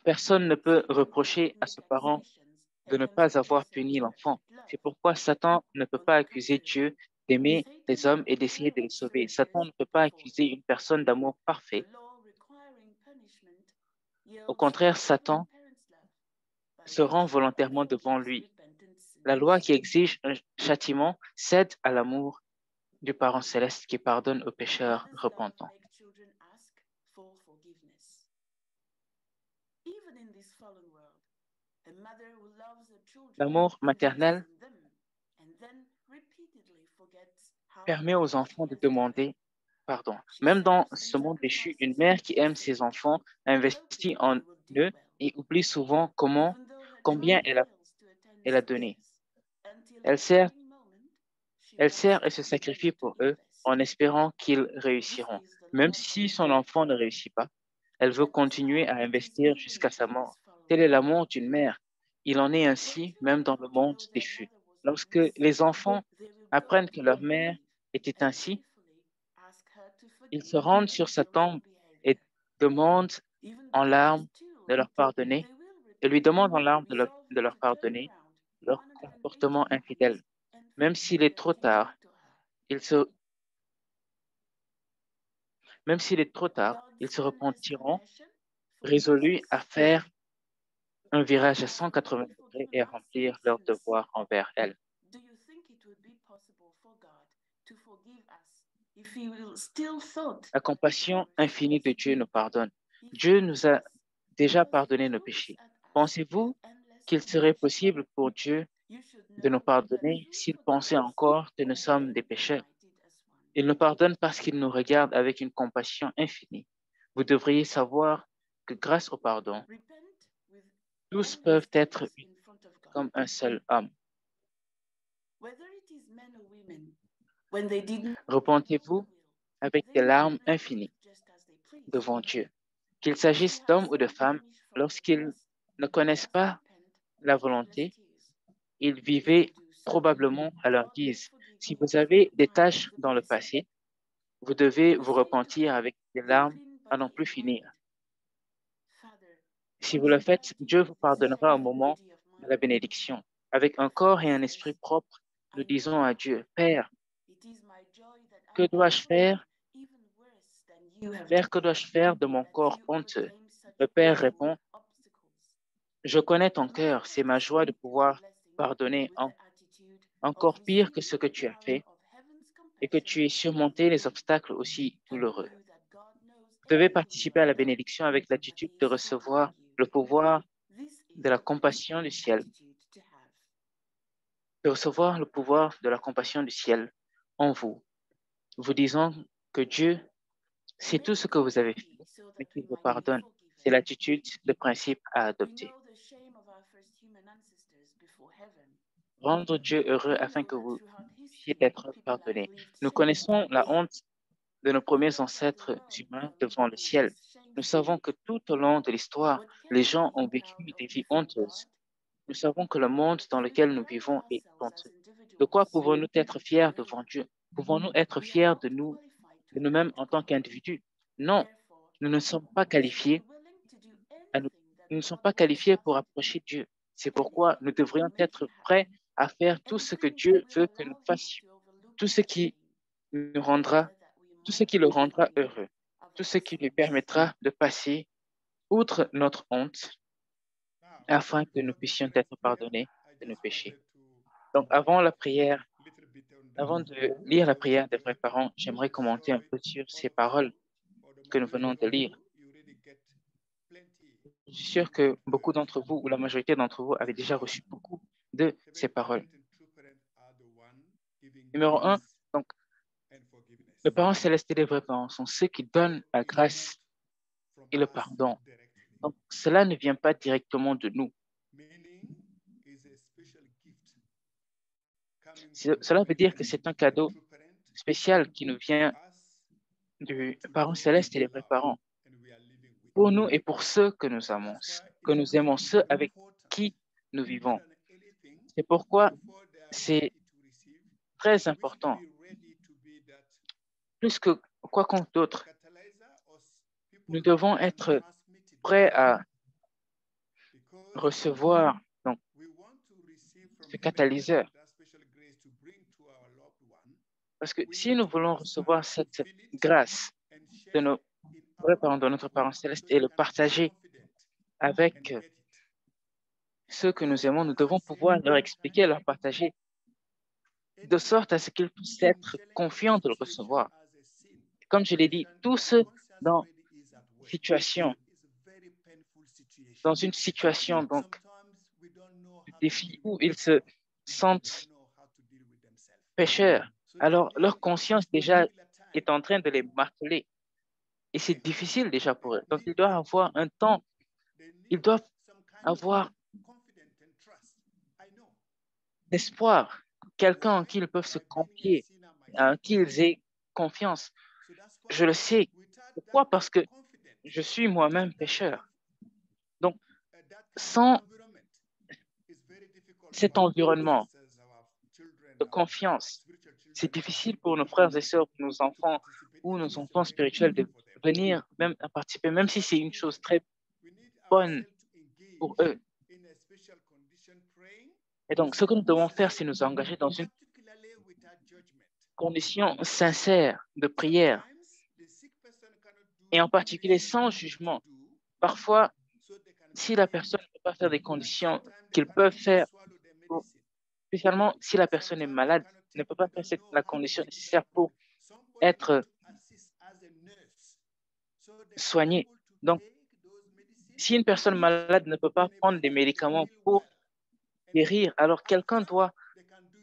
Personne ne peut reprocher à ce parent de ne pas avoir puni l'enfant. C'est pourquoi Satan ne peut pas accuser Dieu d'aimer les hommes et d'essayer de les sauver. Satan ne peut pas accuser une personne d'amour parfait. Au contraire, Satan se rend volontairement devant lui. La loi qui exige un châtiment cède à l'amour du parent céleste qui pardonne aux pécheurs repentants. L'amour maternel permet aux enfants de demander pardon. Même dans ce monde déchu, une mère qui aime ses enfants investit en eux et oublie souvent combien elle a donné. Elle sert et se sacrifie pour eux en espérant qu'ils réussiront. Même si son enfant ne réussit pas, elle veut continuer à investir jusqu'à sa mort. Tel est l'amour d'une mère. Il en est ainsi même dans le monde déchu. Lorsque les enfants apprennent que leur mère était ainsi, ils se rendent sur sa tombe et demandent en larmes de leur pardonner, et lui demandent en larmes de leur pardonner leur comportement infidèle. Même s'il est trop tard, ils se, même s'il est trop tard, ils se repentiront, résolus à faire un virage à 180 degrés et à remplir leur devoir envers elle. La compassion infinie de Dieu nous pardonne. Dieu nous a déjà pardonné nos péchés. Pensez-vous qu'il serait possible pour Dieu de nous pardonner s'il pensait encore que nous sommes des pécheurs? Il nous pardonne parce qu'il nous regarde avec une compassion infinie. Vous devriez savoir que grâce au pardon, tous peuvent être unis comme un seul homme. Repentez-vous avec des larmes infinies devant Dieu. Qu'il s'agisse d'hommes ou de femmes, lorsqu'ils ne connaissent pas la volonté, ils vivaient probablement à leur guise. Si vous avez des tâches dans le passé, vous devez vous repentir avec des larmes à n'en plus finir. Si vous le faites, Dieu vous pardonnera au moment de la bénédiction. Avec un corps et un esprit propres, nous disons à Dieu, Père, que dois-je faire? Père, que dois-je faire de mon corps honteux? Le Père répond, je connais ton cœur, c'est ma joie de pouvoir pardonner encore pire que ce que tu as fait et que tu aies surmonté les obstacles aussi douloureux. Vous devez participer à la bénédiction avec l'attitude de recevoir le pouvoir de la compassion du ciel, de recevoir le pouvoir de la compassion du ciel en vous, vous disant que Dieu sait tout ce que vous avez fait, mais qu'il vous pardonne. C'est l'attitude, le principe à adopter. Rendre Dieu heureux afin que vous puissiez être pardonné. Nous connaissons la honte de nos premiers ancêtres humains devant le ciel. Nous savons que tout au long de l'histoire, les gens ont vécu des vies honteuses. Nous savons que le monde dans lequel nous vivons est honteux. De quoi pouvons-nous être fiers devant Dieu? Pouvons-nous être fiers de nous-mêmes en tant qu'individus? Non, nous ne sommes pas qualifiés nous ne sommes pas qualifiés pour approcher Dieu. C'est pourquoi nous devrions être prêts à faire tout ce que Dieu veut que nous fassions, tout ce qui nous rendra, tout ce qui le rendra heureux, tout ce qui lui permettra de passer outre notre honte, afin que nous puissions être pardonnés de nos péchés. Donc, avant de lire la prière des vrais parents, j'aimerais commenter un peu sur ces paroles que nous venons de lire. Je suis sûr que beaucoup d'entre vous, ou la majorité d'entre vous, avez déjà reçu beaucoup de ces paroles. Numéro 1, donc, le parent céleste et les vrais parents sont ceux qui donnent la grâce et le pardon. Donc, cela ne vient pas directement de nous. Cela veut dire que c'est un cadeau spécial qui nous vient du parent céleste et des vrais parents, pour nous et pour ceux que nous aimons, ceux avec qui nous vivons. C'est pourquoi c'est très important, plus que quoi contre d'autre. Nous devons être prêts à recevoir donc, ce catalyseur. Parce que si nous voulons recevoir cette grâce de nos vrais parents, de notre parent céleste et le partager avec ceux que nous aimons, nous devons pouvoir leur expliquer, leur partager, de sorte à ce qu'ils puissent être confiants de le recevoir. Comme je l'ai dit, tous ceux dans une situation donc, de défi où ils se sentent pécheurs, alors leur conscience déjà est en train de les marteler. Et c'est difficile déjà pour eux. Donc, ils doivent avoir un temps, ils doivent avoir l'espoir, quelqu'un en qui ils peuvent se confier, en qui ils aient confiance. Je le sais. Pourquoi? Parce que je suis moi-même pécheur. Donc, sans cet environnement de confiance, c'est difficile pour nos frères et sœurs, pour nos enfants ou nos enfants spirituels de venir même à participer, même si c'est une chose très bonne pour eux. Et donc, ce que nous devons faire, c'est nous engager dans une condition sincère de prière, et en particulier sans jugement. Parfois, si la personne ne peut pas faire des conditions qu'ils peuvent faire, spécialement si la personne est malade, ne peut pas faire la condition nécessaire pour être soignée. Donc, si une personne malade ne peut pas prendre des médicaments pour guérir, alors quelqu'un doit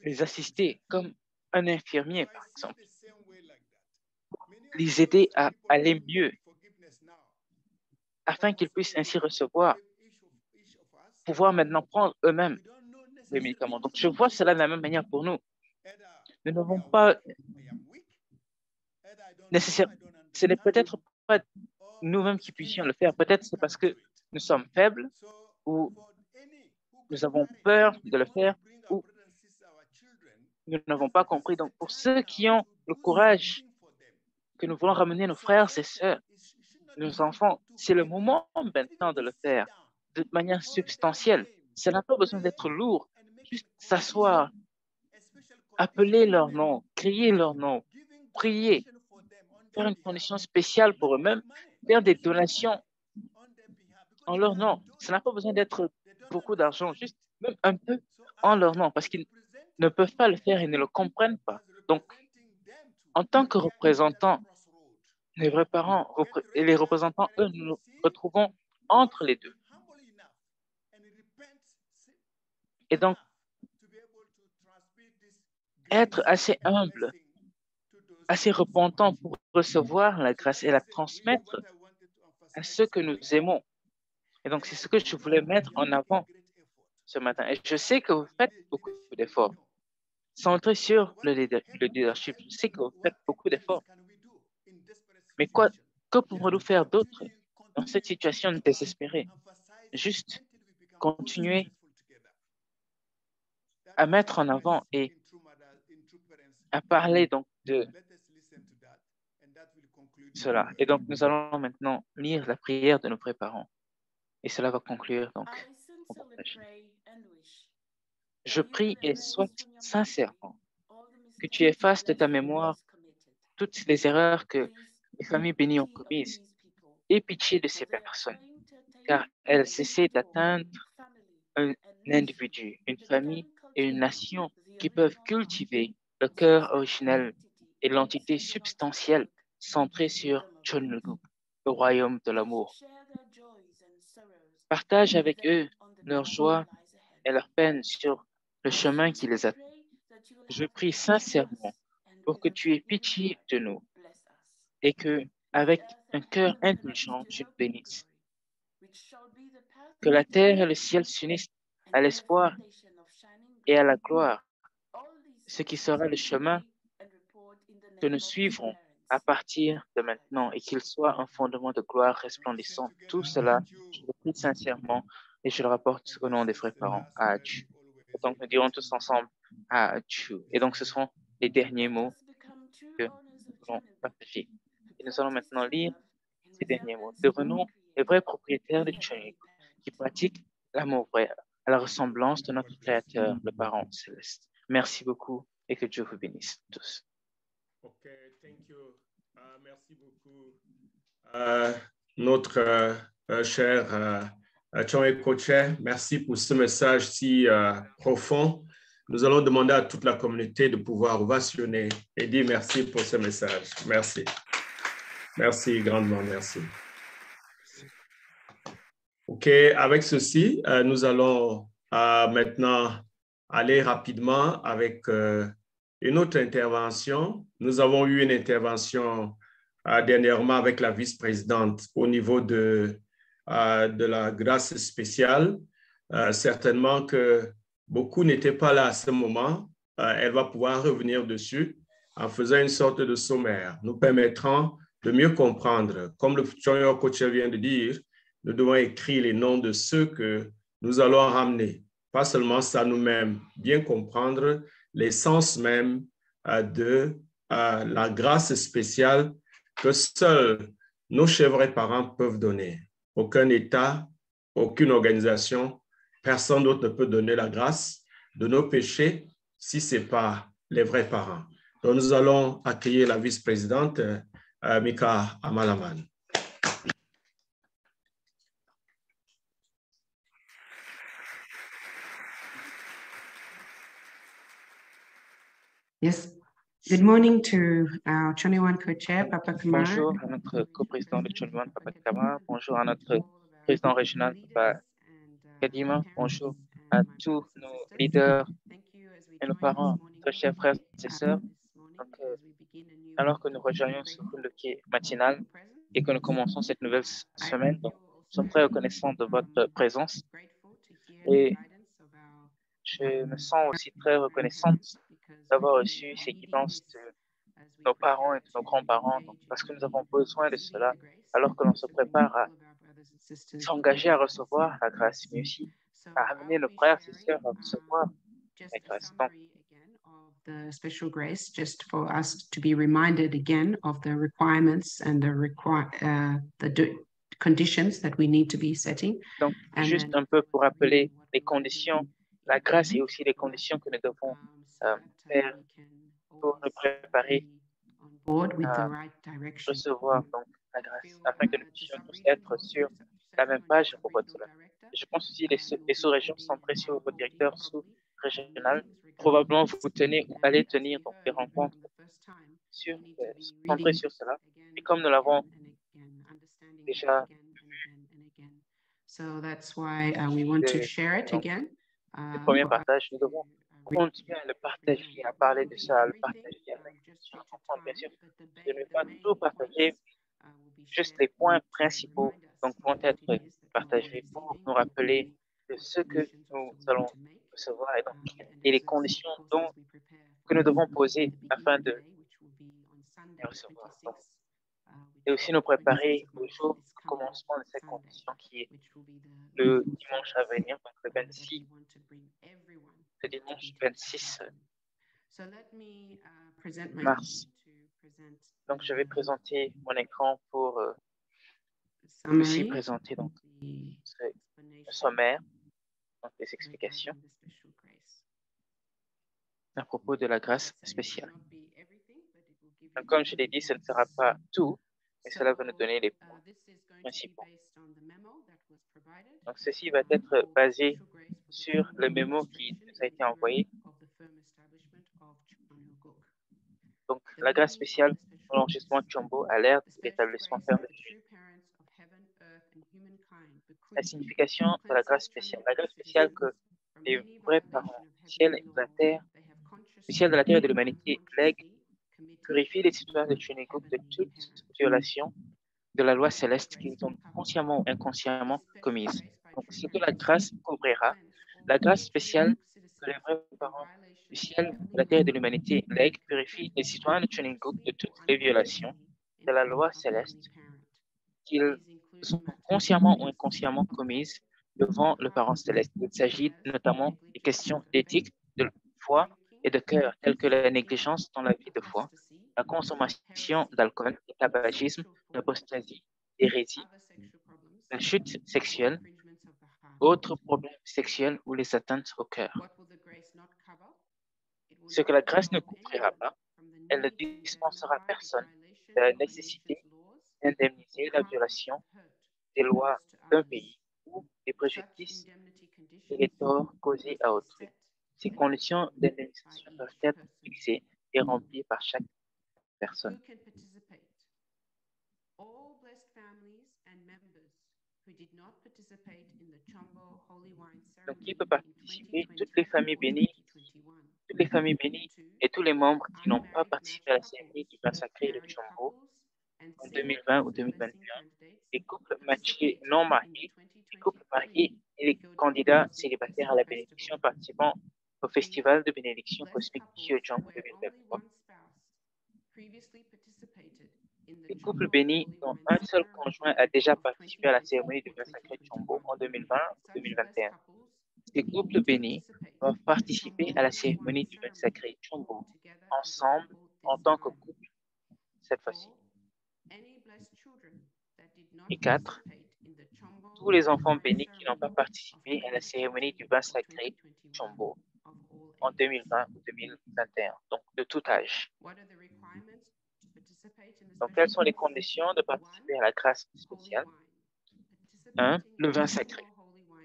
les assister, comme un infirmier, par exemple, les aider à aller mieux, afin qu'ils puissent ainsi pouvoir maintenant prendre eux-mêmes les médicaments. Donc, je vois cela de la même manière pour nous. Nous n'avons pas nécessairement, ce n'est peut-être pas nous-mêmes qui puissions le faire. Peut-être c'est parce que nous sommes faibles ou nous avons peur de le faire ou nous n'avons pas compris. Donc, pour ceux qui ont le courage que nous voulons ramener nos frères et sœurs, nos enfants, c'est le moment maintenant de le faire de manière substantielle. Ça n'a pas besoin d'être lourd. Juste s'asseoir, appeler leur nom, crier leur nom, prier, faire une condition spéciale pour eux-mêmes, faire des donations en leur nom. Ça n'a pas besoin d'être beaucoup d'argent, juste même un peu en leur nom, parce qu'ils ne peuvent pas le faire et ne le comprennent pas. Donc, en tant que représentants, les vrais parents et les représentants, eux, nous nous retrouvons entre les deux. Et donc, être assez humble, assez repentant pour recevoir la grâce et la transmettre à ceux que nous aimons. Et donc, c'est ce que je voulais mettre en avant ce matin. Et je sais que vous faites beaucoup d'efforts. Centré sur le leadership, je sais que vous faites beaucoup d'efforts. Mais que pouvons-nous faire d'autre dans cette situation désespérée? Juste continuer à mettre en avant et à parler donc de cela. Et donc, nous allons maintenant lire la prière de nos vrais parents. Et cela va conclure donc mon partage. Je prie et souhaite sincèrement que tu effaces de ta mémoire toutes les erreurs que les familles bénies ont commises. Aie pitié de ces personnes, car elles essaient d'atteindre un individu, une famille et une nation qui peuvent cultiver le cœur originel et l'entité substantielle centrée sur Chonulguk, le royaume de l'amour. Partage avec eux leur joie et leur peine sur le chemin qui les attend. Je prie sincèrement pour que tu aies pitié de nous et que, avec un cœur indulgent, je te bénisse. Que la terre et le ciel s'unissent à l'espoir et à la gloire, ce qui sera le chemin que nous suivrons à partir de maintenant et qu'il soit un fondement de gloire resplendissant. Tout cela, je le prie sincèrement et je le rapporte au nom des vrais parents. Adieu. Donc, nous dirons tous ensemble Adieu. Et donc, ce seront les derniers mots que nous allons partager. Et nous allons maintenant lire ces derniers mots. Devenons les vrais propriétaires de Chonulguk qui pratiquent l'amour vrai à la ressemblance de notre Créateur, le Parent céleste. Merci beaucoup et que Dieu vous bénisse tous. OK, thank you. Merci beaucoup. Notre cher Chong Koche, merci pour ce message si profond. Nous allons demander à toute la communauté de pouvoir ovationner et dire merci pour ce message. Merci. Merci grandement, merci. OK, avec ceci, nous allons maintenant aller rapidement avec une autre intervention. Nous avons eu une intervention dernièrement avec la vice-présidente au niveau de la grâce spéciale. Certainement que beaucoup n'étaient pas là à ce moment. Elle va pouvoir revenir dessus. en faisant une sorte de sommaire, nous permettront de mieux comprendre. Comme le Chonyo Coach vient de dire, nous devons écrire les noms de ceux que nous allons ramener. Pas seulement ça nous-mêmes, bien comprendre l'essence même de la grâce spéciale que seuls nos chèvres parents peuvent donner. Aucun État, aucune organisation, personne d'autre ne peut donner la grâce de nos péchés si ce n'est pas les vrais parents. Donc, nous allons accueillir la vice-présidente Mika Amalaman. Yes. Good morning to our Choniwan co-chair, Papa Kamara. Bonjour à notre coprésident de Choniwan, Papa Kamara. Bonjour à notre président régional, Papa Kadima. Bonjour à tous nos leaders et nos parents, très chers frères et sœurs. Donc, alors que nous rejoignons ce le quai matinal et que nous commençons cette nouvelle semaine, donc, nous sommes très reconnaissants de votre présence et je me sens aussi très reconnaissante d'avoir reçu ces guidances de nos parents et de nos grands-parents, parce que nous avons besoin de cela alors que l'on se prépare à s'engager à recevoir la grâce, mais aussi à amener nos frères et sœurs à recevoir la grâce. Donc, the special grace, just for us to be reminded again of the requirements and the conditions that we need to be setting. Donc, juste un peu pour rappeler les conditions, la grâce et aussi les conditions que nous devons faire pour nous préparer à recevoir donc, la grâce, afin que nous puissions tous être sur la même page pour cela. Je pense aussi que les sous-régions sont précieux au directeur sous-régional. Probablement, vous tenez ou allez tenir donc, des rencontres centrées sur cela. Et comme nous l'avons déjà So that's why we want to share it again. Le premier partage, nous devons continuer à le partager, à parler de ça, à le partager avec notre enfant, bien sûr. Je ne vais pas tout partager, juste les points principaux donc, vont être partagés pour nous rappeler de ce que nous allons recevoir et les conditions que nous devons poser afin de les recevoir. Donc, et aussi nous préparer au jour du commencement de cette condition qui est le dimanche à venir, donc le 26, le dimanche 26 mars. Donc, je vais présenter mon écran pour aussi présenter donc, le sommaire, donc les explications à propos de la grâce spéciale. Donc, comme je l'ai dit, ce ne sera pas tout, mais cela va nous donner les points principaux. Donc, ceci va être basé sur le mémo qui nous a été envoyé. Donc, la grâce spéciale pour l'enregistrement Chombo à l'ère de l'établissement ferme de Dieu. La signification de la grâce spéciale. La grâce spéciale que les vrais parents, le ciel et la terre, le ciel de la terre et de l'humanité lèguent, purifie les citoyens de Choniguk de toute violation de la loi céleste qu'ils ont consciemment ou inconsciemment commise. Donc, ce que la grâce couvrira, la grâce spéciale que les vrais parents du ciel, de la terre et de l'humanité lèguent, purifie les citoyens de Choniguk de toutes les violations de la loi céleste qu'ils ont consciemment ou inconsciemment commises devant le parent céleste. Il s'agit notamment des questions d'éthique, de foi et de cœur, telles que la négligence dans la vie de foi, la consommation d'alcool, le tabagisme, l'apostasie, l'hérésie, la chute sexuelle, autres problèmes sexuels ou les atteintes au cœur. Ce que la grâce ne couvrira pas, elle ne dispensera personne de la nécessité d'indemniser la violation des lois d'un pays ou des préjudices et les torts causés à autrui. Ces conditions d'indemnisation doivent être fixées et remplies par chaque personne. Donc, qui peut participer? Toutes les familles bénies et tous les membres qui n'ont pas participé à la cérémonie du vin sacré de Chombo en 2020 ou 2021, les couples matchés non mariés, les couples mariés et les candidats célibataires à la bénédiction participant au festival de bénédiction cosmique Kyojong 2023. Les couples bénis dont un seul conjoint a déjà participé à la cérémonie du vin sacré Chombo en 2020 ou 2021. Ces couples bénis doivent participer à la cérémonie du vin sacré Chombo ensemble en tant que couple cette fois-ci. Et 4. Tous les enfants bénis qui n'ont pas participé à la cérémonie du vin sacré Chombo en 2020 ou 2021, donc de tout âge. Donc, quelles sont les conditions de participer à la grâce spéciale? 1. Le vin sacré.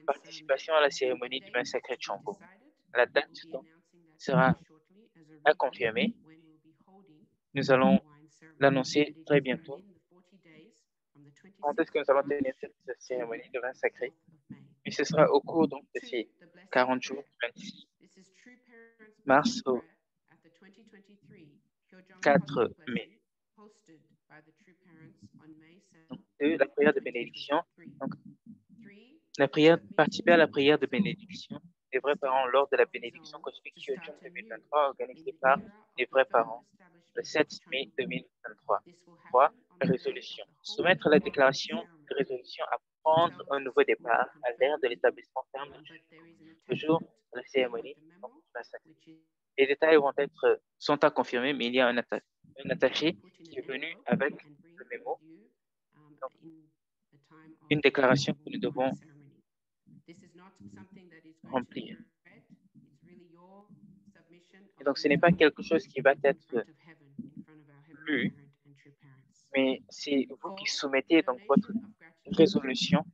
Participation à la cérémonie du vin sacré Chombo. La date donc, sera à confirmer. Nous allons l'annoncer très bientôt. Quand est-ce que nous allons tenir cette cérémonie de vin sacré? Et ce sera au cours donc, de ces 40 jours, 26 mars au 4 mai. Donc, la prière de bénédiction. Donc, participer à la prière de bénédiction des vrais parents lors de la bénédiction cosmique Kyojun 2023 organisée par les vrais parents le 7 mai 2023. 3. Résolution. Soumettre la déclaration de résolution à prendre un nouveau départ à l'ère de l'établissement ferme le jour de la cérémonie. Les détails sont à confirmer, mais il y a un attaché qui est venu avec le mémo. Donc, une déclaration que nous devons remplir. Et donc, ce n'est pas quelque chose qui va être lu, mais c'est vous qui soumettez donc votre résolution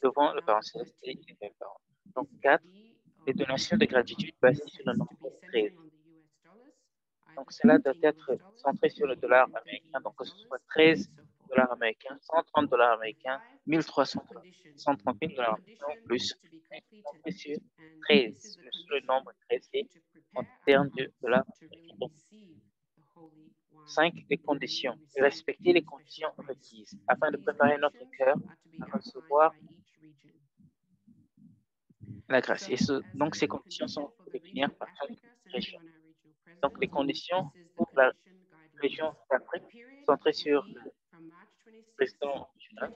devant le parent céleste et les mêmes parents. Donc, 4. Les donations de gratitude basées sur le nombre 13. Donc, cela doit être centré sur le dollar américain, donc que ce soit 13 dollars américains, 130 dollars américains, 1300 dollars, 130 000 dollars américains plus, centré sur 13, sur le nombre 13 et en termes de dollars américains. Donc, 5. Les conditions. Respecter les conditions requises afin de préparer notre cœur à recevoir la grâce. Et donc, ces conditions sont définies par chaque région. Donc, les conditions pour la région d'Afrique centrées sur le président régional.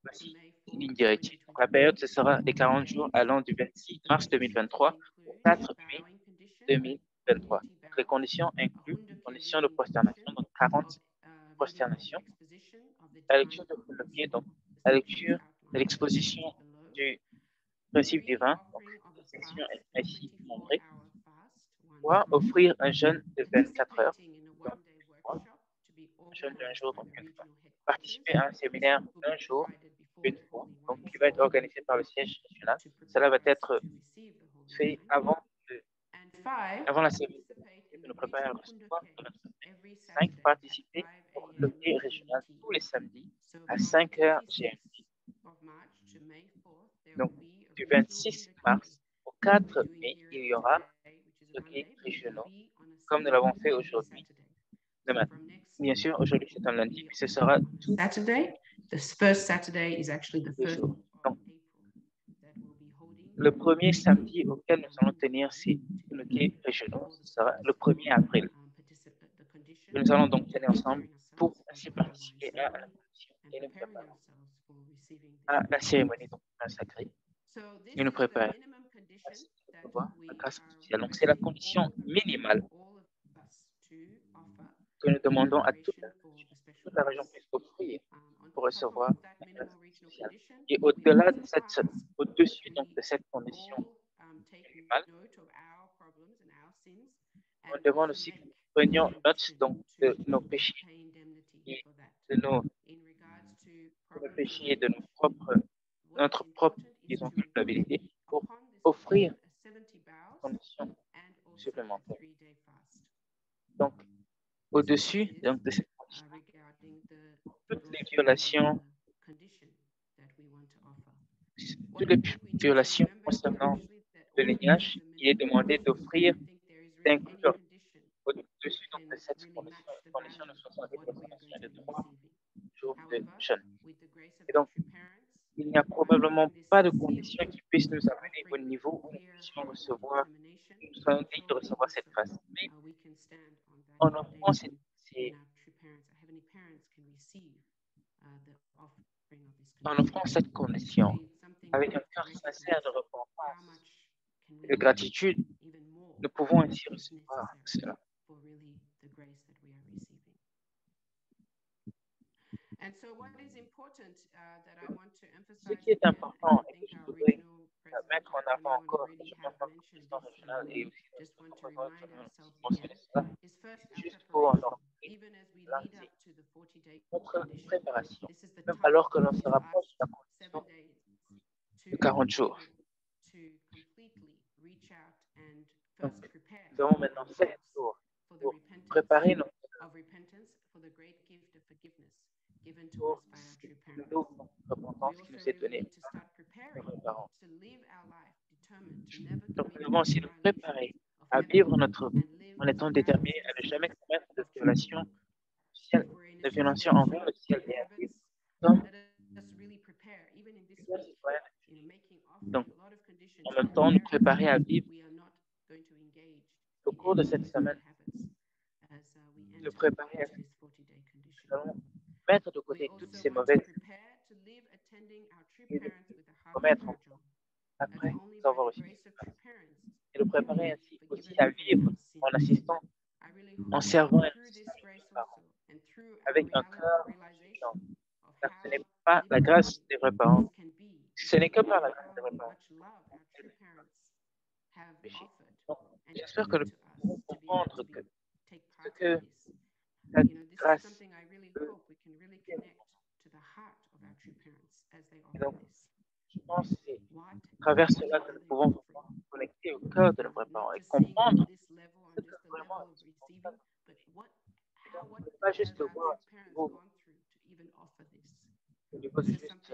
Voici une ligne directive. Donc, la période, ce sera les 40 jours allant du 26 mars 2023 au 4 mai 2023. Donc, les conditions incluent les conditions de prosternation, donc 40 prosternations. La lecture de Colomier, donc la lecture de l'exposition du principe divin, donc la section est ici montrée. 3. Offrir un jeûne de 24 heures, donc un jeûne d'un jour, donc une fois. Participer à un séminaire d'un jour, une fois, donc qui va être organisé par le siège régional. Cela va être fait avant la cérémonie de nous préparer à recevoir le 5. Participer au comité régional tous les samedis à 5 heures GMT. Donc, du 26 mars au 4 mai, il y aura des régionaux, comme nous l'avons fait aujourd'hui, le matin. Bien sûr, aujourd'hui c'est un lundi, mais ce sera tout Saturday. The first Saturday is actually the first. Donc, le premier samedi auquel nous allons tenir ces comités régionaux, ce sera le 1er avril. Nous allons donc tenir ensemble pour ainsi participer à la commission et nous préparer à la cérémonie donc sacrée et nous préparer à recevoir la grâce spéciale. Donc, c'est la condition minimale que nous demandons à toute la région puisse offrir pour recevoir la grâce spéciale. Et au-delà de au-dessus donc de cette condition minimale, on demande aussi que nous prenions note donc de nos péchés et de nos péchés et de notre propre, disons, culpabilité pour offrir des conditions supplémentaires. Donc, au-dessus donc, de cette condition, toutes les violations concernant le lignage, il est demandé d'offrir, d'inclure au-dessus donc, de cette condition de 70 prosternations de 3 jours de jeûne. Et donc, il n'y a probablement pas de conditions qui puissent nous amener au niveau où nous puissions recevoir, nous soyons dignes de recevoir cette grâce. Mais en offrant ces C'est en offrant cette condition, avec un cœur sincère de repentance et de gratitude, nous pouvons ainsi recevoir cela. Ce qui est important et que je voudrais mettre en avant encore, et je pense que le président régional et aussi notre représentant mentionné cela, c'est juste pour en enregistrer lundi, notre préparation, même alors que l'on se rapproche de la condition de 40 jours. Donc, nous avons maintenant 7 jours pour préparer notre pour le nouveau repentance qui nous est donné par nos parents. Donc, nous devons aussi nous préparer à vivre notre vie en étant déterminés à ne jamais commettre de violation envers le ciel et à vivre comme donc, en même temps, nous préparer à vivre au cours de cette semaine, nous préparer à nous allons mettre de côté toutes ces mauvaises et de commettre après avoir reçu et nous préparer ainsi aussi à vivre en assistant, en servant et en assistant nos parents avec un cœur exigeant, car ce n'est pas la grâce des vrais parents, ce n'est que par la grâce des vrais parents. Donc, j'espère que nous pouvons comprendre que ce que la grâce peut. Et donc, je pense que c'est à travers cela que nous pouvons nous connecter au cœur de nos vrais parents et comprendre ce que vraiment ils sont. Ne pas juste le voir au niveau de juste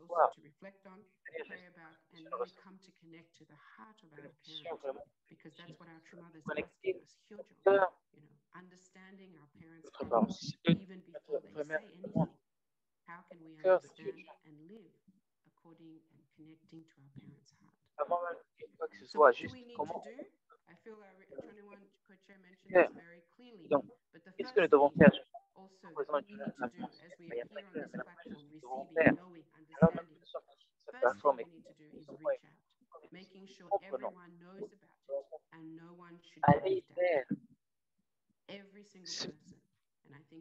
voir, c'est-à-dire juste que nous puissions vraiment connecter au cœur de notre parents. C'est ce que notre première demande. Au cœur de Dieu. Avant même quoi que ce soit, juste comment. Donc, qu'est-ce que nous devons faire? Le président l'a mentionné de manière très claire, mais la première chose que nous devons faire, alors même que nous sommes sur cette plateforme et que nous sommes comprenons, aller vers ceux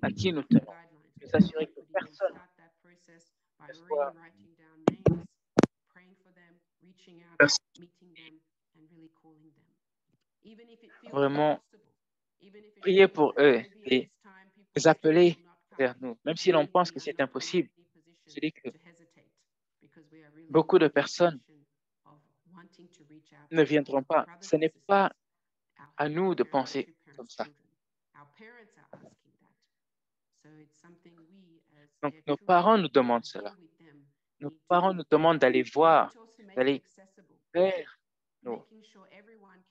à qui nous tenons, nous assurer que personne ne soit vraiment prier pour eux et les appeler vers nous, même si l'on pense que c'est impossible. Je dis que beaucoup de personnes ne viendront pas. Ce n'est pas à nous de penser comme ça. Donc, nos parents nous demandent cela. Nos parents nous demandent d'aller voir, d'aller vers nos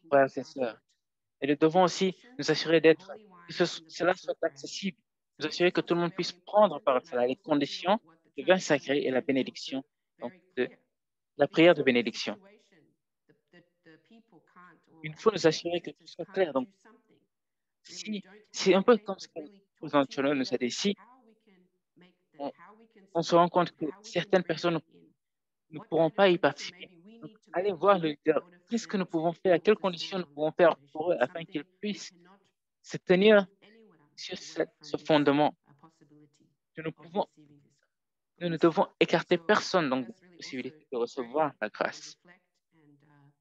frères et sœurs. Et nous devons aussi nous assurer que cela soit accessible, nous assurer que tout le monde puisse prendre par cela les conditions du vin sacré et la bénédiction, donc de la prière de bénédiction. Il faut nous assurer que tout soit clair. Donc, c'est un peu comme ce que le président Cholo nous a dit. Si on se rend compte que certaines personnes ne pourront pas y participer, donc, allez voir le leader. Qu'est-ce que nous pouvons faire? À quelles conditions nous pouvons faire pour eux afin qu'ils puissent se tenir sur ce fondement? Nous ne devons écarter personne donc de la possibilité de recevoir la grâce.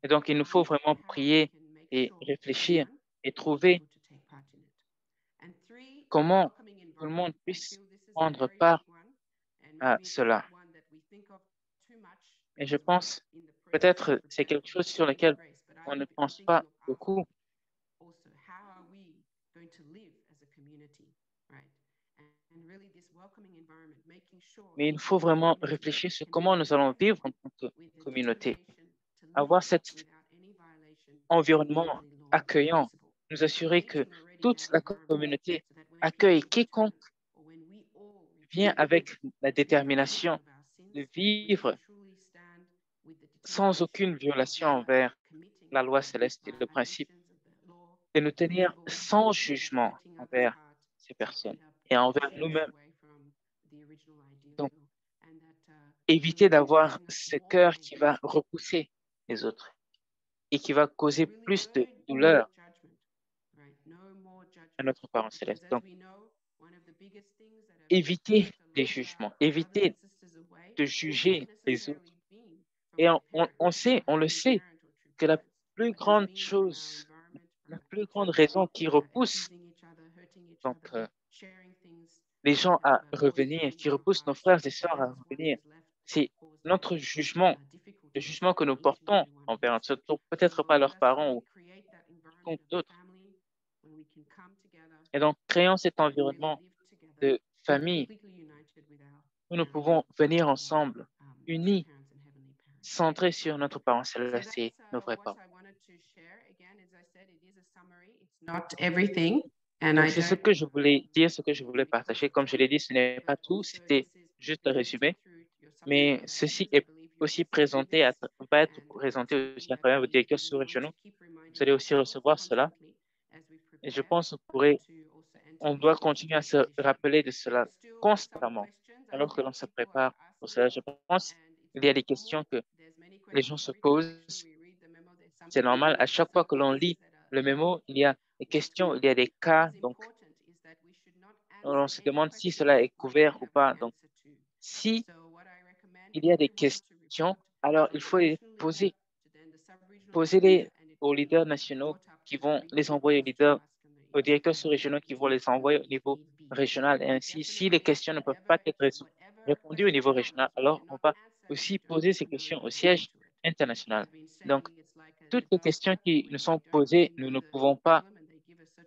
Et donc, il nous faut vraiment prier et réfléchir et trouver comment tout le monde puisse prendre part à cela. Et je pense, peut-être, c'est quelque chose sur lequel on ne pense pas beaucoup. Mais il faut vraiment réfléchir sur comment nous allons vivre en tant que communauté. Avoir cet environnement accueillant, nous assurer que toute la communauté accueille quiconque vient avec la détermination de vivre sans aucune violation envers la loi céleste et le principe, de nous tenir sans jugement envers ces personnes et envers nous-mêmes. Donc, éviter d'avoir ce cœur qui va repousser les autres et qui va causer plus de douleur à notre parent céleste. Donc, éviter les jugements, éviter de juger les autres. Et on le sait, que la plus grande chose, la plus grande raison qui repousse donc, les gens à revenir, qui repousse nos frères et sœurs à revenir, c'est notre jugement, le jugement que nous portons envers notre sœur, peut-être pas leurs parents ou contre d'autres. Et donc, créant cet environnement de famille où nous pouvons venir ensemble, unis, centrés sur notre parent céleste et nos vrais parents. Donc, c'est ce que je voulais dire, ce que je voulais partager. Comme je l'ai dit, ce n'est pas tout, c'était juste le résumé. Mais ceci est aussi présenté, va être présenté aussi à travers vos directeurs sous-régionaux. Vous allez aussi recevoir cela. Et je pense on doit continuer à se rappeler de cela constamment, alors que l'on se prépare pour cela. Je pense qu'il y a des questions que les gens se posent. C'est normal. À chaque fois que l'on lit le mémo, il y a des questions, il y a des cas. Donc, on se demande si cela est couvert ou pas. Donc, si il y a des questions, alors il faut les poser. Posez-les aux leaders nationaux qui vont les envoyer aux directeurs sous-régionaux qui vont les envoyer au niveau régional. Et ainsi, si les questions ne peuvent pas être répondues au niveau régional, alors on va aussi poser ces questions au siège international. Donc, toutes les questions qui nous sont posées, nous ne pouvons pas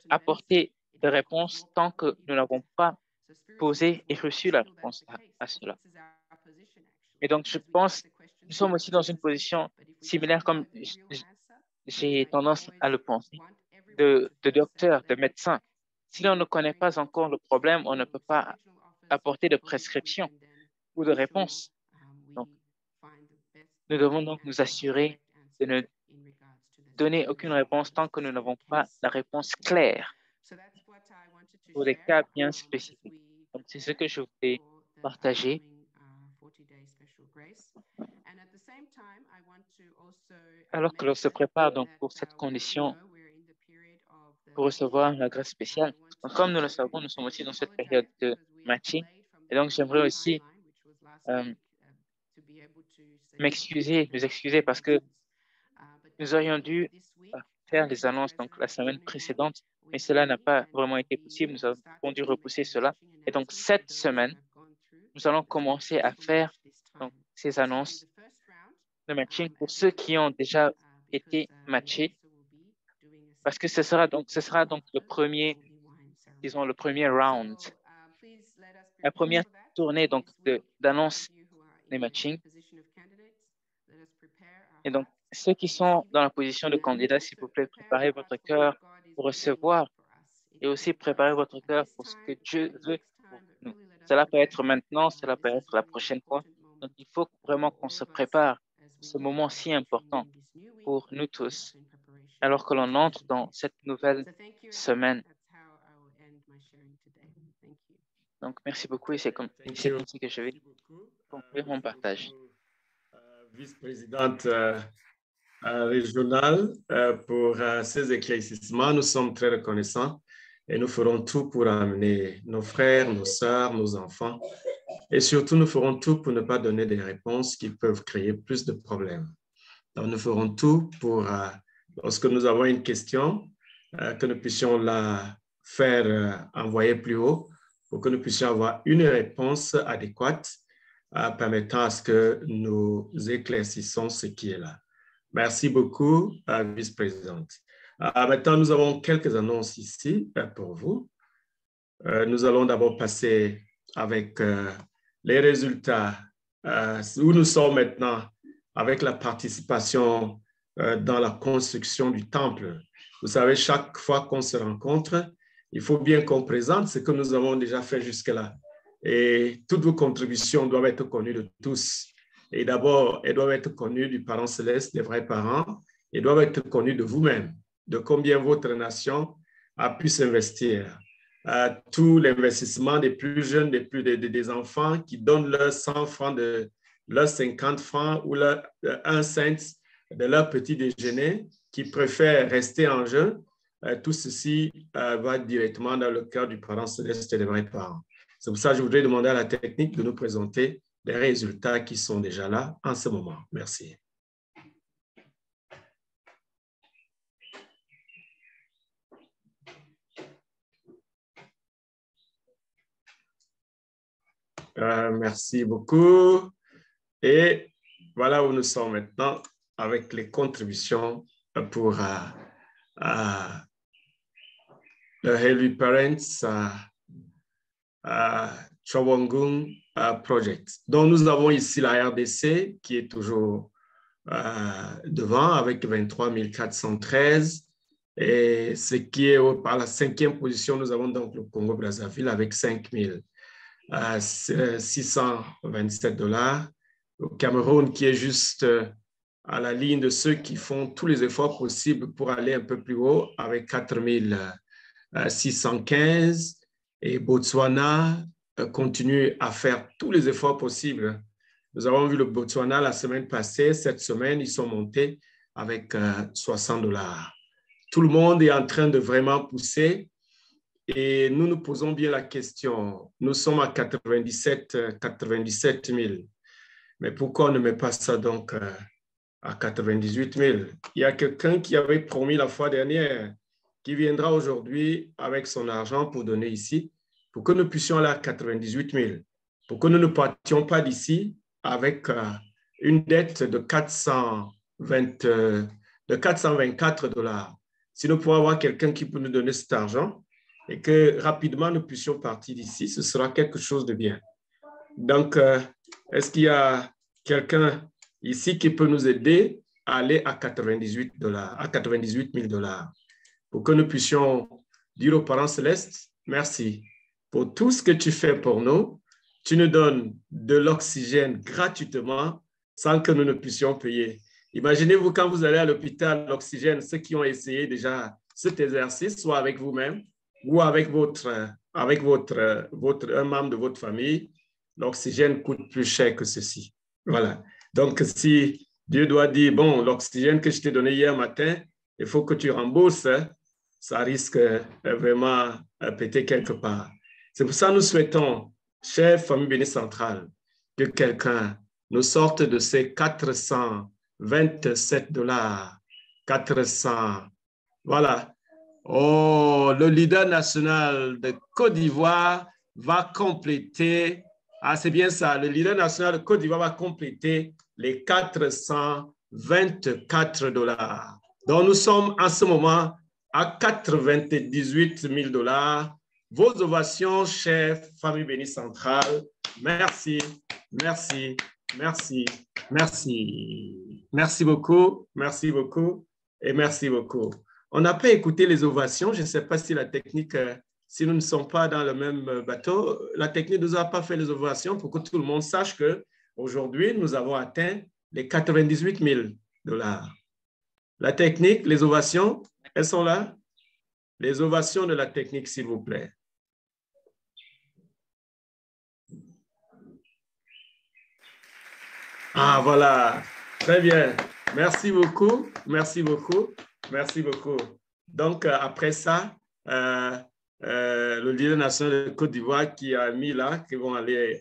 apporter de réponse tant que nous n'avons pas posé et reçu la réponse à cela. Et donc, je pense que nous sommes aussi dans une position similaire comme j'ai tendance à le penser, de docteur, de médecin. Si l'on ne connaît pas encore le problème, on ne peut pas apporter de prescription ou de réponse. Donc, nous devons donc nous assurer de ne donner aucune réponse tant que nous n'avons pas la réponse claire pour des cas bien spécifiques. Donc, c'est ce que je voulais partager. Alors que l'on se prépare donc pour cette condition, pour recevoir la grâce spéciale. Donc, comme nous le savons, nous sommes aussi dans cette période de matching. Et donc, j'aimerais aussi nous excuser parce que nous aurions dû faire les annonces donc, la semaine précédente, mais cela n'a pas vraiment été possible. Nous avons dû repousser cela. Et donc, cette semaine, nous allons commencer à faire donc, ces annonces de matching pour ceux qui ont déjà été matchés, parce que ce sera donc le premier, disons, le premier round, la première tournée donc d'annonces des matching. Et donc, ceux qui sont dans la position de candidat, s'il vous plaît, préparez votre cœur pour recevoir et aussi préparez votre cœur pour ce que Dieu veut pour nous. Cela peut être maintenant, cela peut être la prochaine fois. Donc, il faut vraiment qu'on se prépare pour ce moment si important pour nous tous, alors que l'on entre dans cette nouvelle semaine. Donc, merci beaucoup et c'est comme ici que je vais conclure mon partage. Vice-présidente régionale, pour ces éclaircissements, nous sommes très reconnaissants et nous ferons tout pour amener nos frères, nos sœurs, nos enfants et surtout nous ferons tout pour ne pas donner des réponses qui peuvent créer plus de problèmes. Donc, nous ferons tout pour, lorsque nous avons une question, que nous puissions la faire envoyer plus haut pour que nous puissions avoir une réponse adéquate permettant à ce que nous éclaircissons ce qui est là. Merci beaucoup, vice-présidente. Maintenant, nous avons quelques annonces ici pour vous. Nous allons d'abord passer avec les résultats où nous sommes maintenant avec la participation dans la construction du temple. Vous savez, chaque fois qu'on se rencontre, il faut bien qu'on présente ce que nous avons déjà fait jusque-là. Et toutes vos contributions doivent être connues de tous. Et d'abord, elles doivent être connues du parent céleste, des vrais parents, et doivent être connues de vous-même, de combien votre nation a pu s'investir. tout l'investissement des plus jeunes, des enfants qui donnent leurs 100 francs, leurs 50 francs ou leurs 1 cent de leur petit déjeuner, qui préfèrent rester en jeûne. Tout ceci va directement dans le cœur du parent céleste et des vrais parents. C'est pour ça que je voudrais demander à la technique de nous présenter les résultats qui sont déjà là en ce moment. Merci. Merci beaucoup. Et voilà où nous sommes maintenant avec les contributions pour le Healthy Parents Chowongung Project. Donc, nous avons ici la RDC qui est toujours devant avec 23 413. Et ce qui est par la 5e position, nous avons donc le Congo-Brazzaville avec 5 627 $. Le Cameroun qui est juste à la ligne de ceux qui font tous les efforts possibles pour aller un peu plus haut avec 4 615. Et Botswana continue à faire tous les efforts possibles. Nous avons vu le Botswana la semaine passée. Cette semaine, ils sont montés avec 60 $. Tout le monde est en train de vraiment pousser. Et nous nous posons bien la question. Nous sommes à 97 000. Mais pourquoi on ne met pas ça donc à 98 000? Il y a quelqu'un qui avait promis la fois dernière qui viendra aujourd'hui avec son argent pour donner ici, pour que nous puissions aller à 98 000, pour que nous ne partions pas d'ici avec une dette de 424 $. Si nous pouvons avoir quelqu'un qui peut nous donner cet argent et que rapidement nous puissions partir d'ici, ce sera quelque chose de bien. Donc, est-ce qu'il y a quelqu'un ici qui peut nous aider à aller à 98 000 $, pour que nous puissions dire aux parents célestes, merci pour tout ce que tu fais pour nous. Tu nous donnes de l'oxygène gratuitement sans que nous ne puissions payer. Imaginez-vous quand vous allez à l'hôpital, l'oxygène, ceux qui ont essayé déjà cet exercice, soit avec vous-même ou avec un membre de votre famille, l'oxygène coûte plus cher que ceci. Voilà. Donc, si Dieu doit dire, bon, l'oxygène que je t'ai donné hier matin, il faut que tu rembourses, ça risque vraiment de péter quelque part. C'est pour ça que nous souhaitons, chère famille bénie centrale, que quelqu'un nous sorte de ces 427 $. 400, voilà. Oh, le leader national de Côte d'Ivoire va compléter, c'est bien ça, le leader national de Côte d'Ivoire va compléter les 424 $. Donc, nous sommes en ce moment à 98 000 $. Vos ovations, chère famille bénie centrale. Merci, merci, merci, merci. Merci beaucoup et merci beaucoup. On n'a pas écouté les ovations. Je ne sais pas si la technique, si nous ne sommes pas dans le même bateau, la technique ne nous a pas fait les ovations pour que tout le monde sache qu'aujourd'hui, nous avons atteint les 98 000 $. La technique, les ovations, elles sont là? Les ovations de la technique, s'il vous plaît. Ah, voilà. Très bien. Merci beaucoup. Merci beaucoup. Merci beaucoup. Donc, après ça, le leader national de Côte d'Ivoire qui a mis là, qui vont aller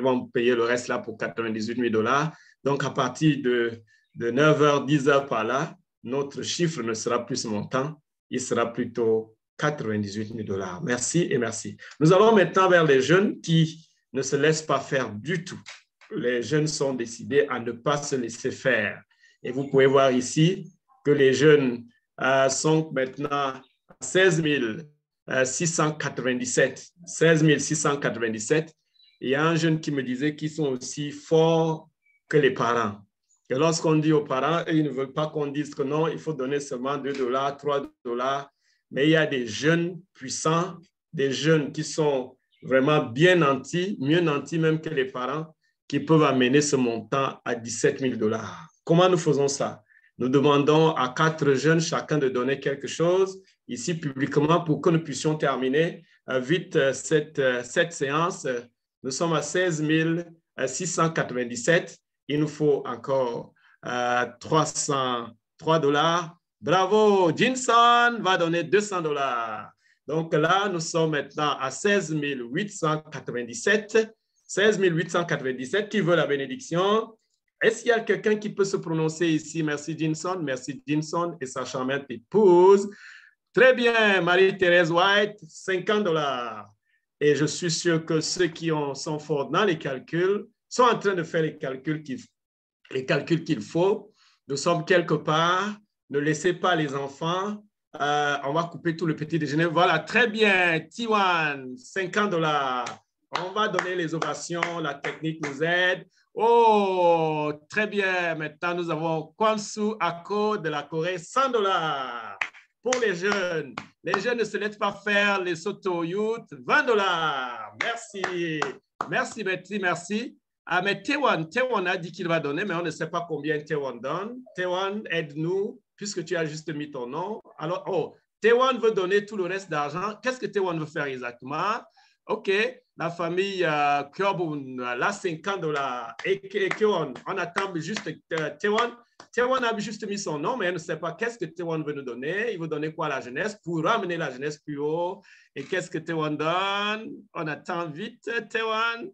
vont payer le reste là pour 98 000 $. Donc, à partir de 9h, 10h par là, notre chiffre ne sera plus ce montant, il sera plutôt 98 000 $. Merci et merci. Nous allons maintenant vers les jeunes qui ne se laissent pas faire du tout. Les jeunes sont décidés à ne pas se laisser faire. Et vous pouvez voir ici que les jeunes sont maintenant à 16 697. 16 697. Il y a un jeune qui me disait qu'ils sont aussi forts que les parents. Et lorsqu'on dit aux parents, ils ne veulent pas qu'on dise que non, il faut donner seulement 2 $, 3 $. Mais il y a des jeunes puissants, des jeunes qui sont vraiment bien nantis, mieux nantis même que les parents, qui peuvent amener ce montant à 17 000 $. Comment nous faisons ça? Nous demandons à 4 jeunes chacun de donner quelque chose ici publiquement pour que nous puissions terminer vite cette séance. Nous sommes à 16 697. Il nous faut encore $303. Bravo, Jinson va donner $200. Donc là, nous sommes maintenant à 16 897. 16 897 qui veut la bénédiction. Est-ce qu'il y a quelqu'un qui peut se prononcer ici? Merci, Jinson. Merci, Jinson et sa charmante épouse. Très bien, Marie-Thérèse White, $50. Et je suis sûr que ceux qui sont forts dans les calculs sont en train de faire les calculs qu'il faut. Nous sommes quelque part. Ne laissez pas les enfants. On va couper tout le petit déjeuner. Voilà, très bien. T1, $50. On va donner les ovations. La technique nous aide. Oh, très bien. Maintenant, nous avons Kwamsu Ako de la Corée, $100. Pour les jeunes. Les jeunes ne se laissent pas faire les Soto-Youth, $20. Merci. Merci, Betty, merci. Ah, mais Tewan a dit qu'il va donner, mais on ne sait pas combien Tewan donne. Tewan, aide-nous, puisque tu as juste mis ton nom. Alors, oh, Tewan veut donner tout le reste d'argent. Qu'est-ce que Tewan veut faire exactement? OK, la famille Kyobun, là, $50. Et Kyobun, on attend juste Tewan. Tewan a juste mis son nom, mais elle ne sait pas qu'est-ce que Tewan veut nous donner. Il veut donner quoi à la jeunesse pour ramener la jeunesse plus haut. Et qu'est-ce que Tewan donne? On attend vite, Tewan.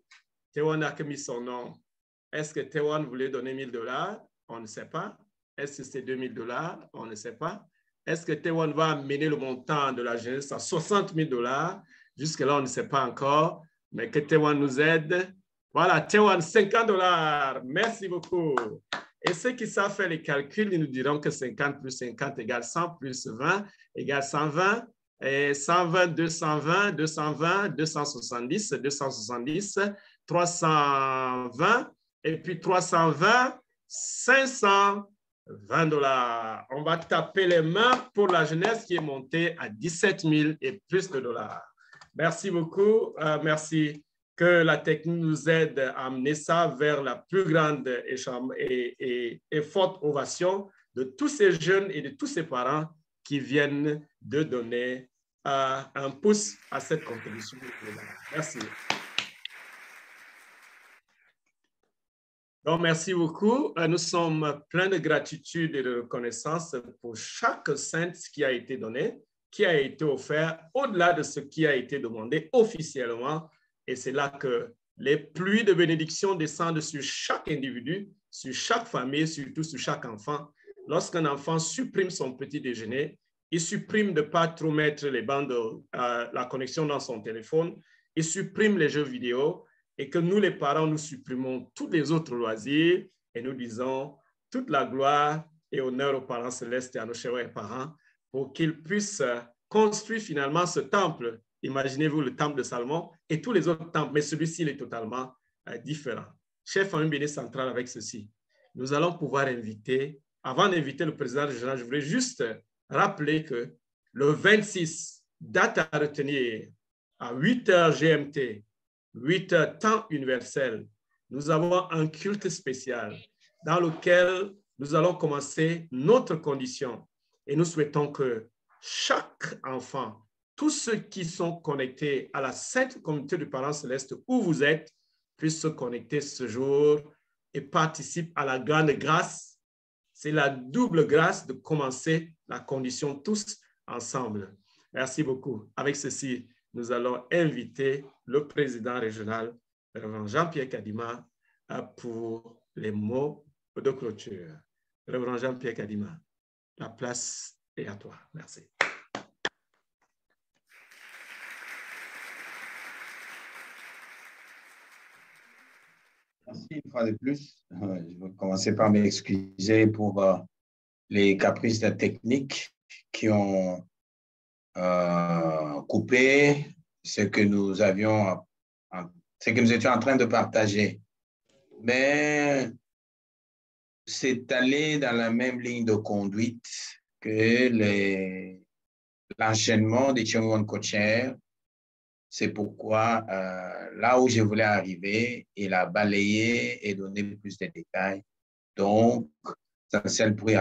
Tewan a mis son nom. Est-ce que Tewan voulait donner $1000? On ne sait pas. Est-ce que c'est $2000? On ne sait pas. Est-ce que Tewan va amener le montant de la jeunesse à $60 000? Jusque-là, on ne sait pas encore. Mais que Tewan nous aide. Voilà, Tewan, $50. Merci beaucoup. Et ceux qui savent faire les calculs, ils nous diront que 50 plus 50 égale 100 plus 20 égale 120. Et 120, 220, 220, 270, 270, 320, et puis 320, $520. On va taper les mains pour la jeunesse qui est montée à 17 000 et plus de dollars. Merci beaucoup. Merci. Que la technique nous aide à amener ça vers la plus grande et forte ovation de tous ces jeunes et de tous ces parents qui viennent de donner un pouce à cette contribution. Merci. Donc, merci beaucoup. Nous sommes pleins de gratitude et de reconnaissance pour chaque cent qui a été donné, qui a été offert au-delà de ce qui a été demandé officiellement. Et c'est là que les pluies de bénédiction descendent sur chaque individu, sur chaque famille, surtout sur chaque enfant. Lorsqu'un enfant supprime son petit déjeuner, il supprime de ne pas trop mettre les bandes, la connexion dans son téléphone, il supprime les jeux vidéo et que nous, les parents, nous supprimons tous les autres loisirs et nous disons toute la gloire et honneur aux parents célestes et à nos chers parents pour qu'ils puissent construire finalement ce temple. Imaginez-vous le temple de Salomon et tous les autres temples, mais celui-ci il est totalement différent. Chère famille bénie centrale, avec ceci, nous allons pouvoir inviter, avant d'inviter le président régional, je voulais juste rappeler que le 26, date à retenir, à 8h GMT, 8h temps universel, nous avons un culte spécial dans lequel nous allons commencer notre condition et nous souhaitons que chaque enfant, tous ceux qui sont connectés à la sainte communauté du Parent Céleste où vous êtes, puissent se connecter ce jour et participent à la grande grâce. C'est la double grâce de commencer la condition tous ensemble. Merci beaucoup. Avec ceci, nous allons inviter le président régional, le Révérend Jean-Pierre Kadima, pour les mots de clôture. Révérend Jean-Pierre Kadima, la place est à toi. Merci. Merci une fois de plus. Je vais commencer par m'excuser pour les caprices de technique qui ont coupé ce que nous avions, ce que nous étions en train de partager. Mais c'est allé dans la même ligne de conduite que l'enchaînement des Chongwon Kocher. C'est pourquoi là où je voulais arriver, il a balayé et donné plus de détails. Donc, ça ne sert plus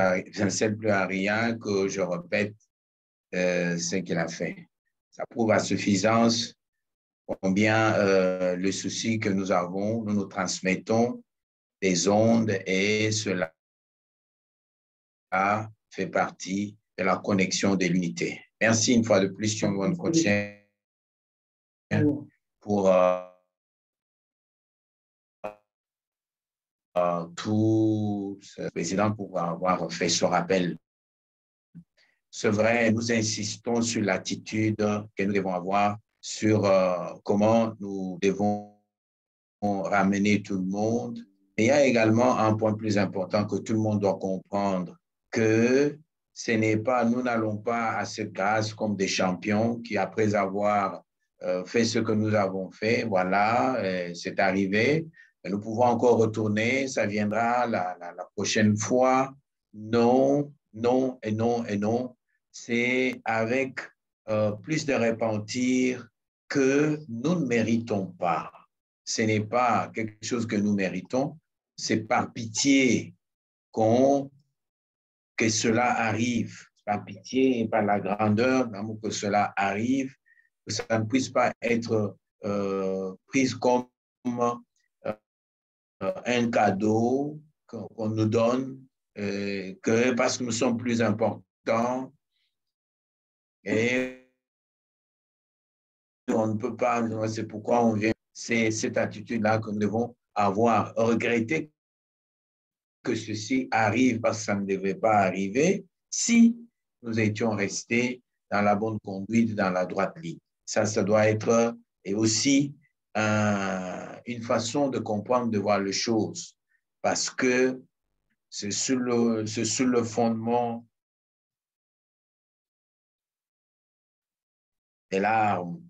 à rien que je répète ce qu'il a fait. Ça prouve à suffisance combien le souci que nous avons, nous transmettons des ondes et cela fait partie de la connexion de l'unité. Merci une fois de plus, Thiong'Won Kotsien, pour tout ce président pour avoir fait ce rappel. C'est vrai, nous insistons sur l'attitude que nous devons avoir, sur comment nous devons ramener tout le monde. Mais il y a également un point plus important que tout le monde doit comprendre, que ce n'est pas, nous n'allons pas à cette grâce comme des champions qui, après avoir fait ce que nous avons fait, voilà, c'est arrivé, nous pouvons encore retourner, ça viendra la prochaine fois. Non, non et non et non. C'est avec plus de repentir que nous ne méritons pas. Ce n'est pas quelque chose que nous méritons, c'est par pitié que cela arrive, par pitié et par la grandeur d'amour que cela arrive, que ça ne puisse pas être pris comme un cadeau qu'on nous donne, que parce que nous sommes plus importants et on ne peut pas, c'est pourquoi on vient. C'est cette attitude-là que nous devons avoir. Regretter que ceci arrive parce que ça ne devait pas arriver si nous étions restés dans la bonne conduite, dans la droite ligne. Ça doit être et aussi une façon de comprendre, de voir les choses, parce que c'est sur le fondement des larmes,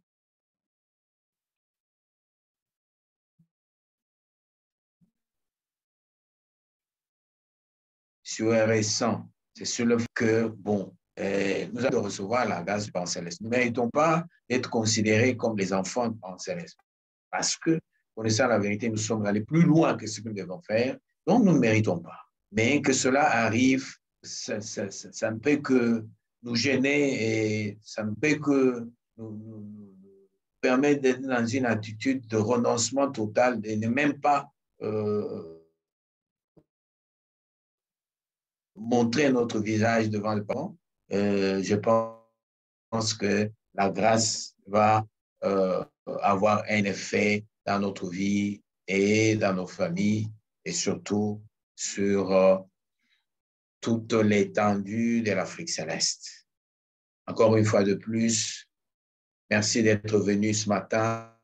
sur un récent, c'est sur le fait que, bon, nous allons recevoir la grâce du Père Céleste. Nous ne méritons pas d'être considérés comme les enfants du Père Céleste. Parce que, connaissant la vérité, nous sommes allés plus loin que ce que nous devons faire, donc nous ne méritons pas. Mais que cela arrive, ça ne peut que nous gêner et ça ne peut que nous permettre d'être dans une attitude de renoncement total et ne même pas montrer notre visage devant le Père. Je pense que la grâce va avoir un effet dans notre vie et dans nos familles et surtout sur toute l'étendue de l'Afrique céleste. Encore une fois de plus, merci d'être venu ce matin.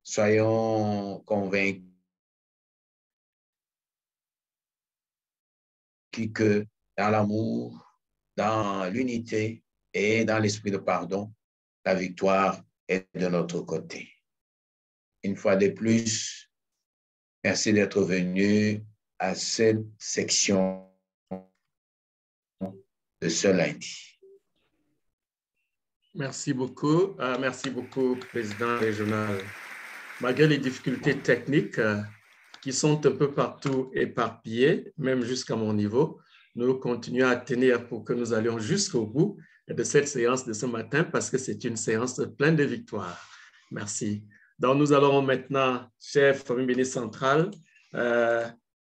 Soyons convaincus que dans l'amour, dans l'unité et dans l'esprit de pardon, la victoire est de notre côté. Une fois de plus, merci d'être venu à cette section de ce lundi. Merci beaucoup, Président régional. Malgré les difficultés techniques qui sont un peu partout éparpillées, même jusqu'à mon niveau, nous continuons à tenir pour que nous allions jusqu'au bout de cette séance de ce matin parce que c'est une séance pleine de victoires. Merci. Donc, nous allons maintenant, chef famille ministre centrale,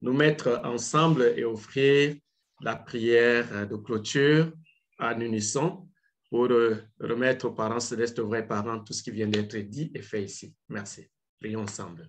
nous mettre ensemble et offrir la prière de clôture en unisson pour remettre aux parents célestes, aux vrais parents, tout ce qui vient d'être dit et fait ici. Merci. Prions ensemble.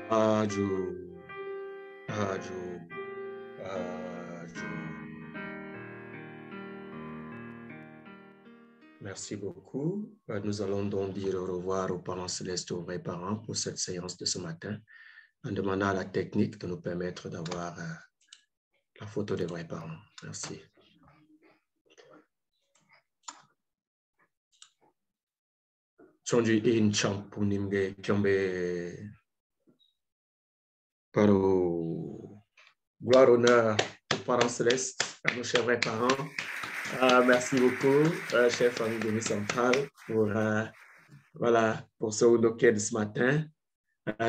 Aju, aju, aju. Merci beaucoup. Nous allons donc dire au revoir aux parents célestes et aux vrais parents pour cette séance de ce matin, en demandant à la technique de nous permettre d'avoir la photo des vrais parents. Merci. Chonji in champunimge kyombe paro. Gloire, honneur aux parents célestes, à nos chers vrais parents. Merci beaucoup, chère famille de Centrale, pour ce Undoké de ce matin.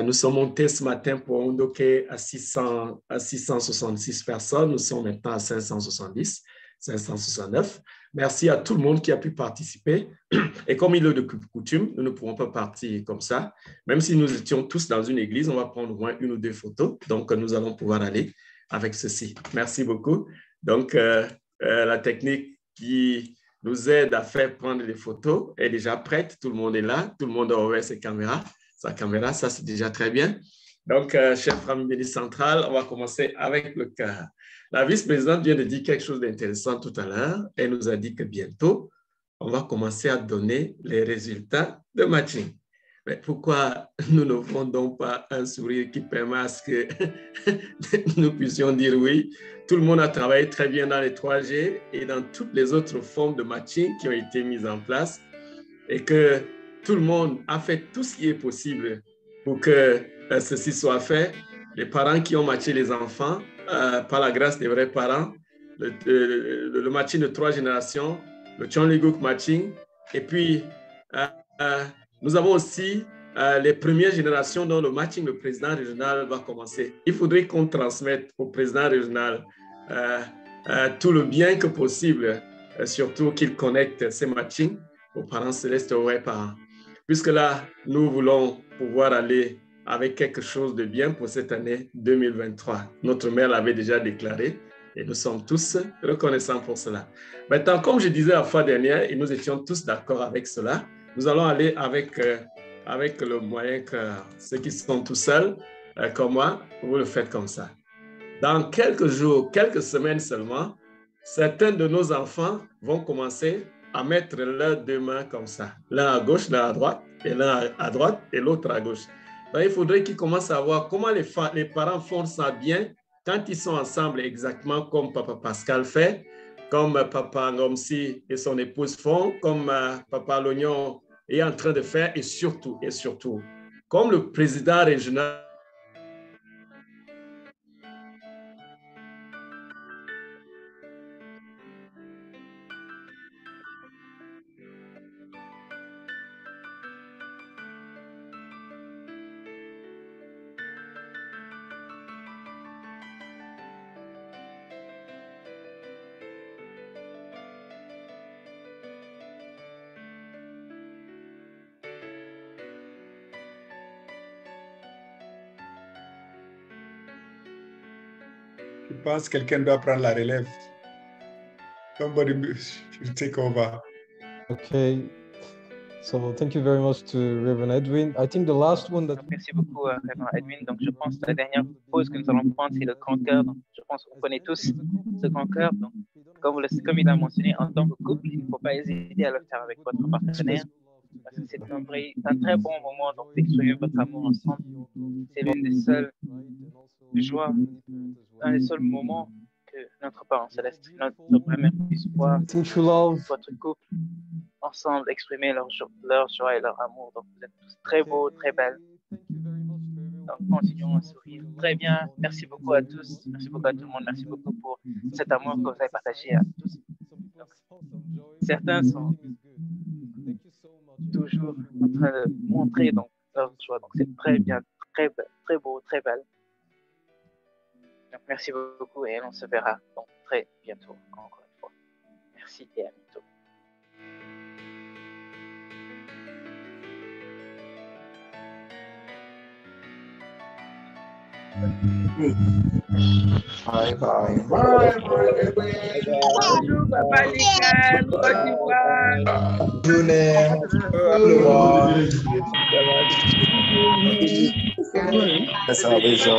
Nous sommes montés ce matin pour Undoké à 666 personnes. Nous sommes maintenant à 570, 569. Merci à tout le monde qui a pu participer. Et comme il est de coutume, nous ne pourrons pas partir comme ça. Même si nous étions tous dans une église, on va prendre au moins une ou deux photos. Donc, nous allons pouvoir aller avec ceci. Merci beaucoup. Donc, la technique qui nous aide à faire prendre des photos est déjà prête. Tout le monde est là. Tout le monde a ouvert sa caméra, ça c'est déjà très bien. Donc, chère famille Centrale, on va commencer avec le cas. La vice-présidente vient de dire quelque chose d'intéressant tout à l'heure. Elle nous a dit que bientôt, on va commencer à donner les résultats de matching. Mais pourquoi nous ne faisons donc pas un sourire qui permet à ce que nous puissions dire oui? Tout le monde a travaillé très bien dans les 3G et dans toutes les autres formes de matching qui ont été mises en place et que tout le monde a fait tout ce qui est possible pour que ceci soit fait. Les parents qui ont matché les enfants, par la grâce des vrais parents, le matching de 3 générations, le Chonliguk matching, et puis nous avons aussi les premières générations dont le matching, le président régional va commencer. Il faudrait qu'on transmette au président régional tout le bien que possible, surtout qu'il connecte ces matchings aux parents célestes et aux vrais parents. Puisque là, nous voulons pouvoir aller avec quelque chose de bien pour cette année 2023. Notre mère l'avait déjà déclaré et nous sommes tous reconnaissants pour cela. Maintenant, comme je disais la fois dernière, et nous étions tous d'accord avec cela, nous allons aller avec le moyen que ceux qui sont tout seuls, comme moi, vous le faites comme ça. Dans quelques jours, quelques semaines seulement, certains de nos enfants vont commencer à mettre leurs deux mains comme ça, l'un à gauche, l'un à droite, et l'un à droite et l'autre à gauche. Donc, il faudrait qu'ils commencent à voir comment les parents font ça bien quand ils sont ensemble, exactement comme Papa Pascal fait, comme Papa Ngomsi et son épouse font, comme Papa Lognon est en train de faire, et surtout, comme le président régional Je pense que quelqu'un doit prendre la relève. Somebody should take over. Okay. So thank you very much to Reverend Edwin. I think the last one that... Merci beaucoup, Reverend Edwin. Donc, je pense que la dernière pause que nous allons prendre, c'est le grand cœur. Donc, je pense qu'on connaît tous ce grand cœur. Donc, comme il a mentionné, en tant que couple, il ne faut pas hésiter à le faire avec votre partenaire. Parce que c'est un très bon moment d'exprimer votre amour ensemble. C'est l'une des seules joies, un des seuls moments que notre Parent Céleste, notre Père puisse voir votre couple ensemble exprimer leur joie et leur amour. Donc, vous êtes tous très beaux, très belles. Donc, continuons à sourire. Très bien. Merci beaucoup à tous. Merci beaucoup à tout le monde. Merci beaucoup pour cet amour que vous avez partagé à tous. Donc, certains sont toujours en train de montrer donc, leur joie. Donc, c'est très bien, très beau, très belle. Donc, merci beaucoup et on se verra donc, très bientôt encore une fois. Merci et à bientôt. Bye bye. Bonjour, Papa Nican, Côte d'Ivoire. Journée. Ça va, Jean.